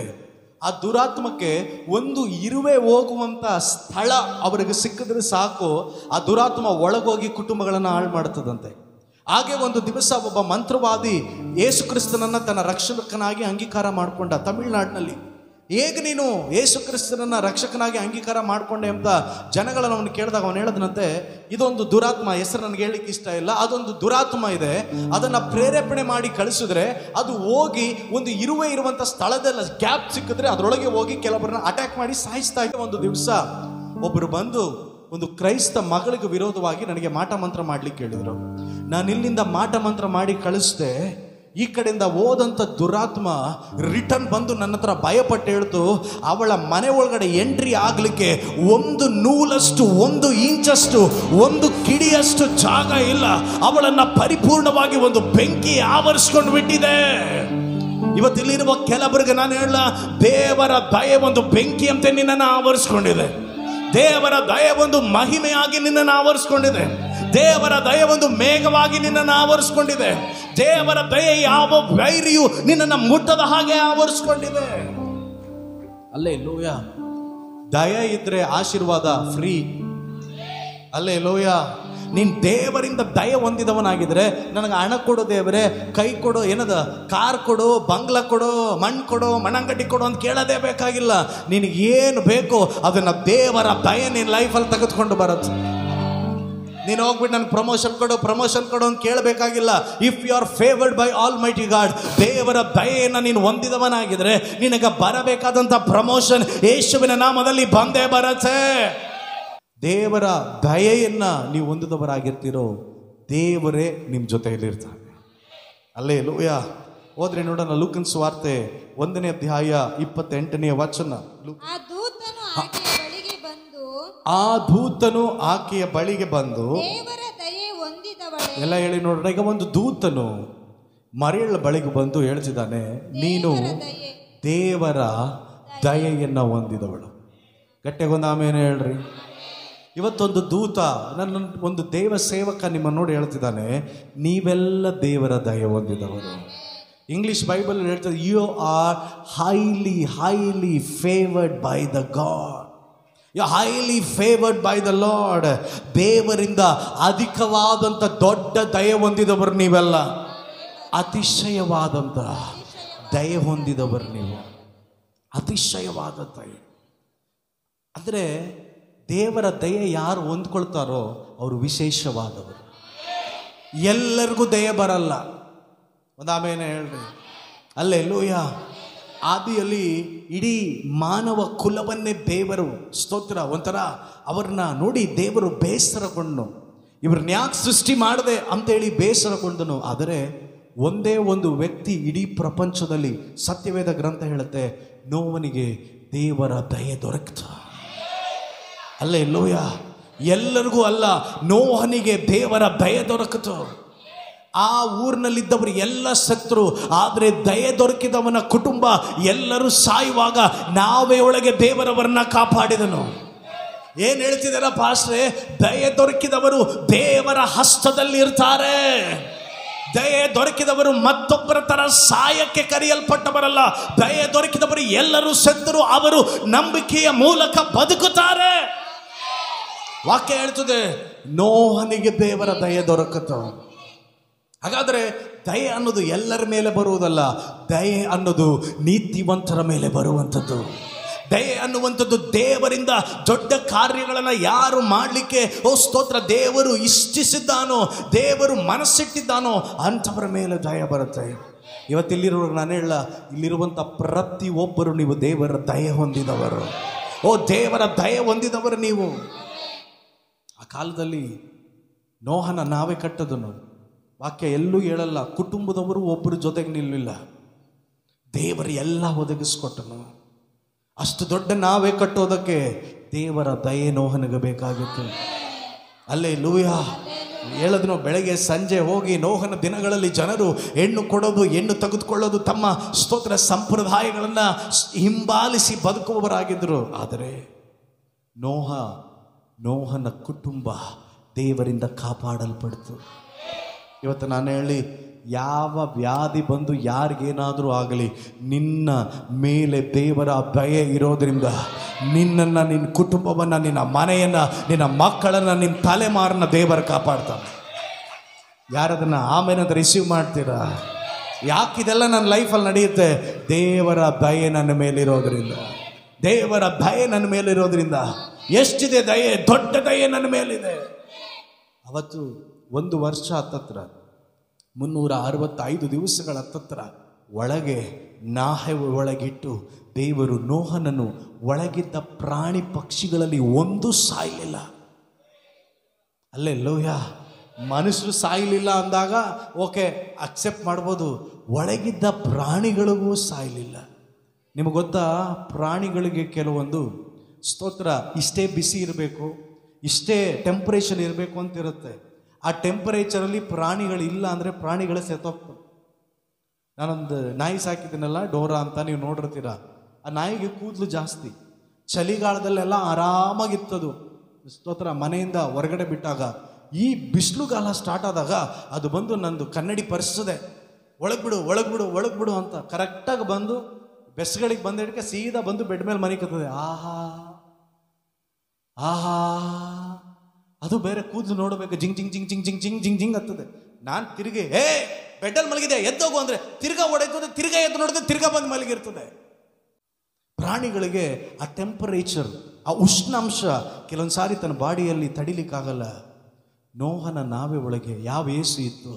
ಆ ದುರಾತ್ಮಕ್ಕೆ ಒಂದು ಇರುವೆ ಹೋಗುವಂತ ಸ್ಥಳ ಅವರಿಗೆ ಸಿಕ್ಕಿದ್ರೆ ಸಾಕು, ಆ ದುರಾತ್ಮ ಒಳಗೋಗಿ ಕುಟುಂಬಗಳನ್ನು ಹಾಳು ಮಾಡ್ತದಂತೆ. ಹಾಗೆ ಒಂದು ದಿವಸ ಒಬ್ಬ ಮಂತ್ರವಾದಿ ಯೇಸು ಕ್ರಿಸ್ತನನ್ನ ತನ್ನ ರಕ್ಷಕನಾಗಿ ಅಂಗೀಕಾರ ಮಾಡಿಕೊಂಡ ತಮಿಳುನಾಡಿನಲ್ಲಿ. ಹೇಗೆ ನೀನು ಯೇಸು ಕ್ರಿಸ್ತನನ್ನ ರಕ್ಷಕನಾಗಿ ಅಂಗೀಕಾರ ಮಾಡಿಕೊಂಡೆ ಅಂತ ಜನಗಳನ್ನು ಅವನು ಕೇಳಿದಾಗ ಅವನು ಹೇಳದನಂತೆ, ಇದೊಂದು ದುರಾತ್ಮ, ಹೆಸರು ನನಗೆ ಹೇಳಲಿಕ್ಕೆ ಇಷ್ಟ ಇಲ್ಲ, ಅದೊಂದು ದುರಾತ್ಮ ಇದೆ, ಅದನ್ನು ಪ್ರೇರೇಪಣೆ ಮಾಡಿ ಕಳಿಸಿದ್ರೆ ಅದು ಹೋಗಿ ಒಂದು ಇರುವೆ ಇರುವಂಥ ಸ್ಥಳದಲ್ಲ ಗ್ಯಾಪ್ ಸಿಕ್ಕಿದ್ರೆ ಅದರೊಳಗೆ ಹೋಗಿ ಕೆಲವರನ್ನ ಅಟ್ಯಾಕ್ ಮಾಡಿ ಸಾಯಿಸ್ತಾ ಇದೆ. ಒಂದು ದಿವಸ ಒಬ್ಬರು ಬಂದು ಒಂದು ಕ್ರೈಸ್ತ ಮಗಳಿಗೆ ವಿರೋಧವಾಗಿ ನನಗೆ ಮಾಟ ಮಂತ್ರ ಮಾಡ್ಲಿಕ್ಕೆ ಹೇಳಿದರು. ನಾನು ಇಲ್ಲಿಂದ ಮಾಟ ಮಂತ್ರ ಮಾಡಿ ಕಳಿಸ್ದೆ. ಈ ಕಡೆಯಿಂದ ಹೋದಂಥ ದುರಾತ್ಮ ರಿಟರ್ನ್ ಬಂದು ನನ್ನ ಹತ್ರ ಭಯಪಟ್ಟು ಹೇಳ್ತು, ಅವಳ ಮನೆ ಒಳಗಡೆ ಎಂಟ್ರಿ ಆಗಲಿಕ್ಕೆ ಒಂದು ನೂಲಷ್ಟು, ಒಂದು ಇಂಚಷ್ಟು, ಒಂದು ಕಿಡಿಯಷ್ಟು ಜಾಗ ಇಲ್ಲ. ಅವಳನ್ನ ಪರಿಪೂರ್ಣವಾಗಿ ಒಂದು ಬೆಂಕಿ ಆವರಿಸ್ಕೊಂಡು ಬಿಟ್ಟಿದೆ. ಇವತ್ತಿಲ್ಲಿರುವ ಕೆಲವರಿಗೆ ನಾನು ಹೇಳ, ದೇವರ ದಯೆ ಒಂದು ಬೆಂಕಿ ಅಂತ ನಿನ್ನನ್ನು ಆವರಿಸ್ಕೊಂಡಿದೆ. ದೇವರ ದಯೆ ಒಂದು ಮಹಿಮೆಯಾಗಿ ನಿನ್ನನ್ನು ಆವರಿಸ್ಕೊಂಡಿದೆ. ದೇವರ ದಯೆ ಒಂದು ಮೇಘವಾಗಿ ನಿನ್ನನ್ನು ಆವರಿಸ್ಕೊಂಡಿದೆ. ದೇವರ ದಯೆ ಯಾವ ವೈರಿಯು ನಿನ್ನನ್ನು ಮುಟ್ಟದ ಹಾಗೆ ಆವರಿಸ್ಕೊಂಡಿದೆ. ಹಲ್ಲೆಲೂಯಾ. ದಯೆ ಇದ್ರೆ ಆಶೀರ್ವಾದ ಫ್ರೀ. ಹಲ್ಲೆಲೂಯಾ. ನೀನು ದೇವರಿಂದ ದಯೆ ಹೊಂದಿದವನಾಗಿದ್ರೆ, ನನಗೆ ಹಣ ಕೊಡು ದೇವರೇ, ಕೈ ಕೊಡು, ಏನದ ಕಾರ್ ಕೊಡು, ಬಂಗ್ಲಾ ಕೊಡು, ಮಣ್ಣು ಕೊಡು, ಮಣ್ಣಂಗಡ್ಡಿ ಕೊಡು ಅಂತ ಕೇಳೋದೇ ಬೇಕಾಗಿಲ್ಲ. ನಿನಗೇನು ಬೇಕೋ ಅದನ್ನು ದೇವರ ದಯೆ ನಿನ್ನ ಲೈಫಲ್ಲಿ ತೆಗೆದುಕೊಂಡು ಬರುತ್ತೆ. ನೀನು ಹೋಗ್ಬಿಟ್ಟು ನನಗೆ ಪ್ರಮೋಷನ್ ಕೊಡು ಅಂತ ಕೇಳಬೇಕಾಗಿಲ್ಲ. If you are favoured by almighty God, ದೇವರ ದಯೆಯನ್ನು ನೀನು ಹೊಂದಿದವನಾಗಿದ್ರೆ ನಿನಗೆ ಬರಬೇಕಾದಂಥ ಪ್ರಮೋಷನ್ ಯೇಸುವಿನ ನಾಮದಲ್ಲಿ ಬಂದೇ ಬರುತ್ತೆ. ದೇವರ ದಯೆಯನ್ನ ನೀವು ಹೊಂದಿದವರಾಗಿರ್ತೀರೋ, ದೇವರೇ ನಿಮ್ಮ ಜೊತೆಯಲ್ಲಿರ್ತಾನೆ. ಹಲ್ಲೆಲೂಯ. ಹೋದ್ರೆ ನೋಡೋಣ ಲೂಕನ ಸುವಾರ್ತೆ 1ನೇ ಅಧ್ಯಾಯ 28ನೇ ವಚನ. ಆ ದೂತನು ಆಕೆಯ ಬಳಿಗೆ ಬಂದು ಆ ದೂತನು ಆಕೆಯ ಬಳಿಗೆ ಬಂದು ದೇವರ ದಯೆ ಹೊಂದಿದವಳೇ. ಎಲ್ಲ ಹೇಳಿ ನೋಡ್ರಿ. ಈಗ ಒಂದು ದೂತನು ಮರಿಯಳ ಬಳಿಗೆ ಬಂದು ಹೇಳ್ತಿದ್ದಾನೆ, ನೀನು ದೇವರ ದಯೆಯನ್ನ ಹೊಂದಿದವಳು. ಗಟ್ಟಿಗೊಂದು ಆಮೇಲೆ ಹೇಳ್ರಿ. ಇವತ್ತೊಂದು ದೂತ, ನನ್ನ ಒಂದು ದೇವ ಸೇವಕ ನಿಮ್ಮ ನೋಡಿ ಹೇಳ್ತಿದ್ದಾನೆ, ನೀವೆಲ್ಲ ದೇವರ ದಯೆ ಹೊಂದಿದವರು. ಇಂಗ್ಲಿಷ್ ಬೈಬಲ್ ಹೇಳ್ತದೆ, you are highly favoured by the God. You highly favoured by the Lord. ದೇವರಿಂದ ಅಧಿಕವಾದಂಥ ದೊಡ್ಡ ದಯೆ ಹೊಂದಿದವರು ನೀವೆಲ್ಲ. ಅತಿಶಯವಾದಂಥ ದಯೆ ಹೊಂದಿದವರು ನೀವು. ಅತಿಶಯವಾದ ದಯೆ ಅಂದರೆ ದೇವರ ದಯೆ ಯಾರು ಹೊಂದ್ಕೊಳ್ತಾರೋ ಅವರು ವಿಶೇಷವಾದವರು. ಎಲ್ಲರಿಗೂ ದಯೆ ಬರಲ್ಲ. ಒಂದಾಮೇನೆ ಹೇಳ್ರಿ. ಹಲ್ಲೆಲೂಯ. ಆದಿಯಲ್ಲಿ ಇಡೀ ಮಾನವ ಕುಲವನ್ನೇ ದೇವರು ಸ್ತೋತ್ರ ಒಂಥರ ಅವ್ರನ್ನ ನೋಡಿ ದೇವರು ಬೇಸರಗೊಂಡು, ಇವ್ರನ್ನ ಯಾಕೆ ಸೃಷ್ಟಿ ಮಾಡಿದೆ ಅಂತೇಳಿ ಬೇಸರಗೊಂಡನು. ಆದರೆ ಒಂದೇ ಒಂದು ವ್ಯಕ್ತಿ ಇಡೀ ಪ್ರಪಂಚದಲ್ಲಿ, ಸತ್ಯವೇದ ಗ್ರಂಥ ಹೇಳುತ್ತೆ, ನೋವನಿಗೆ ದೇವರ ದಯೆ ದೊರಕ್ತ. ಹಲ್ಲೆಲೂಯ. ಎಲ್ಲರಿಗೂ ಅಲ್ಲ, ನೋಹನಿಗೆ ದೇವರ ದಯೆ ದೊರಕಿತು. ಆ ಊರಿನಲ್ಲಿದ್ದವರು ಎಲ್ಲ ಸತ್ರು, ಆದರೆ ದಯೆ ದೊರಕಿದವನ ಕುಟುಂಬ ಎಲ್ಲರೂ ಸಾಯುವಾಗ ನಾವೇ ಒಳಗೆ ದೇವರವರನ್ನ ಕಾಪಾಡಿದನು. ಏನ್ ಹೇಳ್ತಿದಾರ ಪಾಸ್ಟ್ರೆ? ದಯೆ ದೊರಕಿದವರು ದೇವರ ಹಸ್ತದಲ್ಲಿ ಇರ್ತಾರೆ. ದಯೆ ದೊರಕಿದವರು ಮತ್ತೊಬ್ಬರ ತರ ಸಾಯಕ್ಕೆ ಕರೆಯಲ್ಪಟ್ಟವರಲ್ಲ. ದಯೆ ದೊರಕಿದವರು ಎಲ್ಲರೂ ಸತ್ತರು, ಅವರು ನಂಬಿಕೆಯ ಮೂಲಕ ಬದುಕುತ್ತಾರೆ. ವಾಕ್ಯ ಹೇಳ್ತದೆ, ನೋಹನಿಗೆ ದೇವರ ದಯೆ ದೊರಕುತ್ತ. ಹಾಗಾದ್ರೆ ದಯೆ ಅನ್ನೋದು ಎಲ್ಲರ ಮೇಲೆ ಬರುವುದಲ್ಲ. ದಯೆ ಅನ್ನೋದು ನೀತಿವಂತರ ಮೇಲೆ ಬರುವಂಥದ್ದು. ದಯೆ ಅನ್ನುವಂಥದ್ದು ದೇವರಿಂದ ದೊಡ್ಡ ಕಾರ್ಯಗಳನ್ನು ಯಾರು ಮಾಡಲಿಕ್ಕೆ ಸ್ತೋತ್ರ ದೇವರು ಇಚ್ಛಿಸಿದ್ದಾನೋ, ದೇವರು ಮನಸ್ಸಿಟ್ಟಿದ್ದಾನೋ ಅಂಥವರ ಮೇಲೆ ದಯೆ ಬರುತ್ತೆ. ಇವತ್ತಿಲ್ಲಿರುವ ನಾನು ಹೇಳ, ಇಲ್ಲಿರುವಂಥ ಪ್ರತಿ ಒಬ್ಬರು ನೀವು ದೇವರ ದಯೆ ಹೊಂದಿದವರು. ದೇವರ ದಯೆ ಹೊಂದಿದವರು ನೀವು. ಆ ಕಾಲದಲ್ಲಿ ನೋಹನ ನಾವೇ ಕಟ್ಟದನು. ವಾಕ್ಯ ಎಲ್ಲೂ ಹೇಳಲ್ಲ ಕುಟುಂಬದವರು ಒಬ್ಬರು ಜೊತೆಗೆ ನಿಲ್ಲಿಲ್ಲ. ದೇವರು ಎಲ್ಲ ಒದಗಿಸ್ಕೊಟ್ಟನು. ಅಷ್ಟು ದೊಡ್ಡ ನಾವೇ ಕಟ್ಟೋದಕ್ಕೆ ದೇವರ ದಯೆ ನೋಹನಿಗೆ ಬೇಕಾಗಿತ್ತು. ಹಲ್ಲೆಲೂಯ. ಹೇಳಿದ್ನು, ಬೆಳಗ್ಗೆ ಸಂಜೆ ಹೋಗಿ ನೋಹನ ದಿನಗಳಲ್ಲಿ ಜನರು ಹೆಣ್ಣು ಕೊಡೋದು, ಹೆಣ್ಣು ತೆಗೆದುಕೊಳ್ಳೋದು, ತಮ್ಮ ಸ್ತೋತ್ರ ಸಂಪ್ರದಾಯಗಳನ್ನು ಹಿಂಬಾಲಿಸಿ ಬದುಕುವವರಾಗಿದ್ದರು. ಆದರೆ ನೋಹನ ಕುಟುಂಬ ದೇವರಿಂದ ಕಾಪಾಡಲ್ಪಡ್ತು. ಇವತ್ತು ನಾನು ಹೇಳಿ, ಯಾವ ವ್ಯಾಧಿ ಬಂದು ಯಾರಿಗೇನಾದರೂ ಆಗಲಿ, ನಿನ್ನ ಮೇಲೆ ದೇವರ ದಯೆ ಇರೋದ್ರಿಂದ ನಿನ್ನನ್ನು, ನಿನ್ನ ಕುಟುಂಬವನ್ನು, ನಿನ್ನ ಮನೆಯನ್ನು, ನಿನ್ನ ಮಕ್ಕಳನ್ನು, ನಿನ್ನ ತಲೆಮಾರನ್ನ ದೇವರು ಕಾಪಾಡ್ತಾನೆ. ಯಾರದನ್ನು ಆಮೇನಂತ ರಿಸೀವ್ ಮಾಡ್ತೀರಾ? ಯಾಕಿದೆಲ್ಲ ನನ್ನ ಲೈಫಲ್ಲಿ ನಡೆಯುತ್ತೆ? ದೇವರ ದಯೆ ನನ್ನ ಮೇಲಿರೋದ್ರಿಂದ. ದೇವರ ದಯೆ ನನ್ನ ಮೇಲಿರೋದ್ರಿಂದ. ಎಷ್ಟಿದೆ ದಯೆ, ದೊಡ್ಡ ದಯೆ ನನ್ನ ಮೇಲಿದೆ. ಅವತ್ತು 1 ವರ್ಷ ಹತ್ತತ್ರ 365 ದಿವಸಗಳ ಹತ್ತತ್ರ ಒಳಗೆ ಒಳಗಿಟ್ಟು ದೇವರು ನೋಹನನ್ನು ಒಳಗಿದ್ದ ಪ್ರಾಣಿ ಪಕ್ಷಿಗಳಲ್ಲಿ ಒಂದು ಸಾಯಲಿಲ್ಲ. ಹಲ್ಲೆಲೂಯ. ಮನುಷ್ಯರು ಸಾಯಲಿಲ್ಲ ಅಂದಾಗ ಓಕೆ, ಅಕ್ಸೆಪ್ಟ್ ಮಾಡ್ಬೋದು. ಒಳಗಿದ್ದ ಪ್ರಾಣಿಗಳಿಗೂ ಸಾಯಲಿಲ್ಲ. ನಿಮಗೆ ಗೊತ್ತಾ, ಪ್ರಾಣಿಗಳಿಗೆ ಕೆಲವೊಂದು ಸ್ತೋತ್ರ ಇಷ್ಟೇ ಬಿಸಿ ಇರಬೇಕು, ಇಷ್ಟೇ ಟೆಂಪರೇಚರ್ ಇರಬೇಕು ಅಂತ ಇರುತ್ತೆ. ಆ ಟೆಂಪರೇಚರಲ್ಲಿ ಪ್ರಾಣಿಗಳು ಇಲ್ಲ ಅಂದರೆ ಪ್ರಾಣಿಗಳೇ ಸೆತ್ತೋಗ್ತವೆ. ನಾನೊಂದು ನಾಯಿ ಸಾಕಿದ್ದೀನಲ್ಲ, ಡೋರಾ ಅಂತ, ನೀವು ನೋಡಿರ್ತೀರ. ಆ ನಾಯಿಗೆ ಕೂದಲು ಜಾಸ್ತಿ. ಚಳಿಗಾಲದಲ್ಲೆಲ್ಲ ಆರಾಮಾಗಿತ್ತದು. ಸ್ತೋತ್ರ ಮನೆಯಿಂದ ಹೊರಗಡೆ ಬಿಟ್ಟಾಗ ಈ ಬಿಸಿಲುಗಾಲ ಸ್ಟಾರ್ಟ್ ಆದಾಗ ಅದು ಬಂದು ನಂದು ಕನ್ನಡಿ ಪರಿಸ್ತದೆ, ಒಳಗ್ಬಿಡು ಅಂತ. ಕರೆಕ್ಟಾಗಿ ಬಂದು ಬೆಸ್ಗಳಿಗೆ ಬಂದಿದ್ದಕ್ಕೆ ಸೀದಾ ಬಂದು ಬೆಡ್ ಮೇಲೆ ಮನಿಕತ್ತದೆ. ಆಹಾ ಅದು ಬೇರೆ ಕೂದಲು ನೋಡಬೇಕು, ಜಿಂಗ್ ಜಿಂಗ್ ಜಿಂಗ್ ಜಿಂಗ್ ಜಿಂಗ್ ಜಿಂಗ್ ಜಿಂಗ್ ಜಿಂಗ್ ಹತ್ತದೆ. ನಾನು ತಿರುಗಿ ಬೆಡ್ಡಲ್ಲಿ ಮಲಗಿದೆ ಎದ್ದೋಗು ಅಂದರೆ ತಿರ್ಗಾ ಹೊಡೆಯುತ್ತದೆ, ತಿರ್ಗಾ ಎದ್ದು ನೋಡಿದ್ರೆ ತಿರ್ಗಾ ಬಂದು ಮಲಗಿರ್ತದೆ. ಪ್ರಾಣಿಗಳಿಗೆ ಆ ಟೆಂಪರೇಚರ್, ಆ ಉಷ್ಣಾಂಶ ಕೆಲವೊಂದು ಸಾರಿ ತನ್ನ ಬಾಡಿಯಲ್ಲಿ ತಡಿಲಿಕ್ಕಾಗಲ್ಲ. ನೋಹನ ನಾವೇ ಒಳಗೆ ಯಾವ ಏಸು ಇತ್ತು,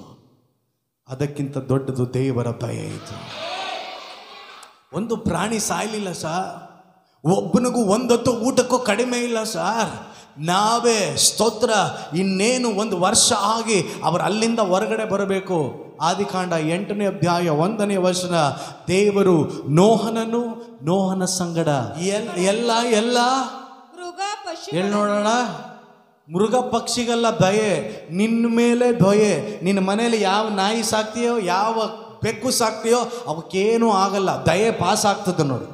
ಅದಕ್ಕಿಂತ ದೊಡ್ಡದು ದೇವರ ದಯೆ ಇತ್ತು. ಒಂದು ಪ್ರಾಣಿ ಸಾಯಲಿಲ್ಲ ಸರ್. ಒಬ್ಬನಿಗೂ ಒಂದೊತ್ತು ಊಟಕ್ಕೂ ಕಡಿಮೆ ಇಲ್ಲ ಸರ್. ನಾವೇ ಸ್ತೋತ್ರ. ಇನ್ನೇನು 1 ವರ್ಷ ಆಗಿ ಅವರು ಅಲ್ಲಿಂದ ಹೊರಗಡೆ ಬರಬೇಕು. ಆದಿಕಾಂಡ 8ನೇ ಅಧ್ಯಾಯ 1ನೇ ವಚನ, ದೇವರು ನೋಹನ ಸಂಗಡ ಎಲ್ಲ ಮೃಗ ಪಶು ಹೇಳಿ ನೋಡೋಣ. ಮೃಗ ಪಕ್ಷಿಗಲ್ಲ ದಯೆ, ನಿನ್ನ ಮೇಲೆ ದಯೆ. ನಿನ್ನ ಮನೇಲಿ ಯಾವ ನಾಯಿ ಸಾಕ್ತೀಯೋ, ಯಾವ ಬೆಕ್ಕು ಸಾಕ್ತೀಯೋ ಅವಕ್ಕೇನೂ ಆಗಲ್ಲ, ದಯೆ ಪಾಸ್ ಆಗ್ತದೆ ನೋಡಿ.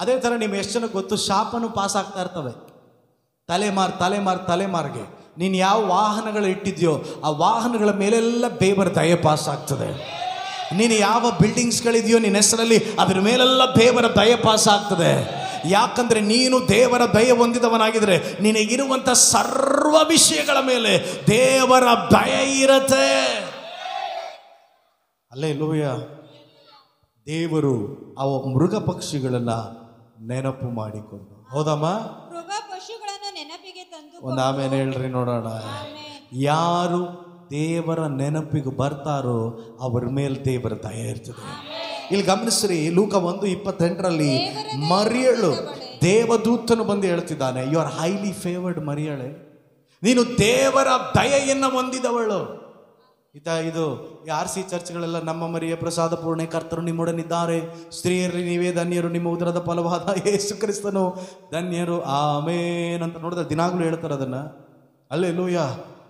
ಅದೇ ಥರ ನಿಮ್ಮ ಎಷ್ಟು ಜನ ಗೊತ್ತು, ಶಾಪನು ಪಾಸ್ ಆಗ್ತಾ ಇರ್ತವೆ ತಲೆಮಾರಿಗೆ. ನೀನು ಯಾವ ವಾಹನಗಳು ಇಟ್ಟಿದ್ಯೋ ಆ ವಾಹನಗಳ ಮೇಲೆಲ್ಲ ದೇವರ ದಯೆ ಪಾಸ್ ಆಗ್ತದೆ. ನೀನು ಯಾವ ಬಿಲ್ಡಿಂಗ್ಸ್ಗಳಿದೆಯೋ ನಿನ್ನ ಹೆಸರಲ್ಲಿ ಅದ್ರ ಮೇಲೆಲ್ಲ ದೇವರ ದಯೆ ಪಾಸ್ ಆಗ್ತದೆ. ಯಾಕಂದ್ರೆ ನೀನು ದೇವರ ದಯೆ ಹೊಂದಿದವನಾಗಿದ್ರೆ ನಿನಗಿರುವಂಥ ಸರ್ವ ವಿಷಯಗಳ ಮೇಲೆ ದೇವರ ದಯೆ ಇರತ್ತೆ. ಹಲ್ಲೆಲೂಯಾ. ದೇವರು ಅವ ಮೃಗ ಪಕ್ಷಿಗಳನ್ನ ನೆನಪು ಮಾಡಿಕೊಂಡು, ಹೌದಮ್ಮ, ಮೃಗ ಪಶುಗಳನ್ನು ನೆನಪಿಗೆ ತಂದು ಒಂದು ಆಮೇಲೆ ಹೇಳ್ರಿ ನೋಡೋಣ. ಯಾರು ದೇವರ ನೆನಪಿಗೆ ಬರ್ತಾರೋ ಅವ್ರ ಮೇಲೆ ದೇವರ ದಯೆ ಇರ್ತದೆ. ಇಲ್ಲಿ ಗಮನಿಸ್ರಿ, ಲೂಕ 1:28 ಮರಿಯಳು ದೇವದೂತನು ಬಂದು ಹೇಳ್ತಿದ್ದಾನೆ, ಯು ಆರ್ ಹೈಲಿ ಫೇವರ್ಡ್ ಮರಿಯಳೆ, ನೀನು ದೇವರ ದಯೆಯನ್ನು ಹೊಂದಿದವಳು. ಇದು RC ಚರ್ಚ್ಗಳೆಲ್ಲ, ನಮ್ಮ ಮರಿಯ ಪ್ರಸಾದ ಪೂರ್ಣೆ ಕರ್ತರು ನಿಮ್ಮೊಡನಿದ್ದಾರೆ, ಸ್ತ್ರೀಯರಲ್ಲಿ ನೀವೇ ಧನ್ಯರು, ನಿಮ್ಮ ಉದರದ ಫಲವಾದ ಯೇಸು ಕ್ರಿಸ್ತನು ಧನ್ಯರು, ಆಮೇನ್ ಅಂತ ನೋಡಿದ್ರೆ ದಿನಾಗ್ಲೂ ಹೇಳ್ತಾರೆ ಅದನ್ನ. ಹಲ್ಲೆಲೂಯ.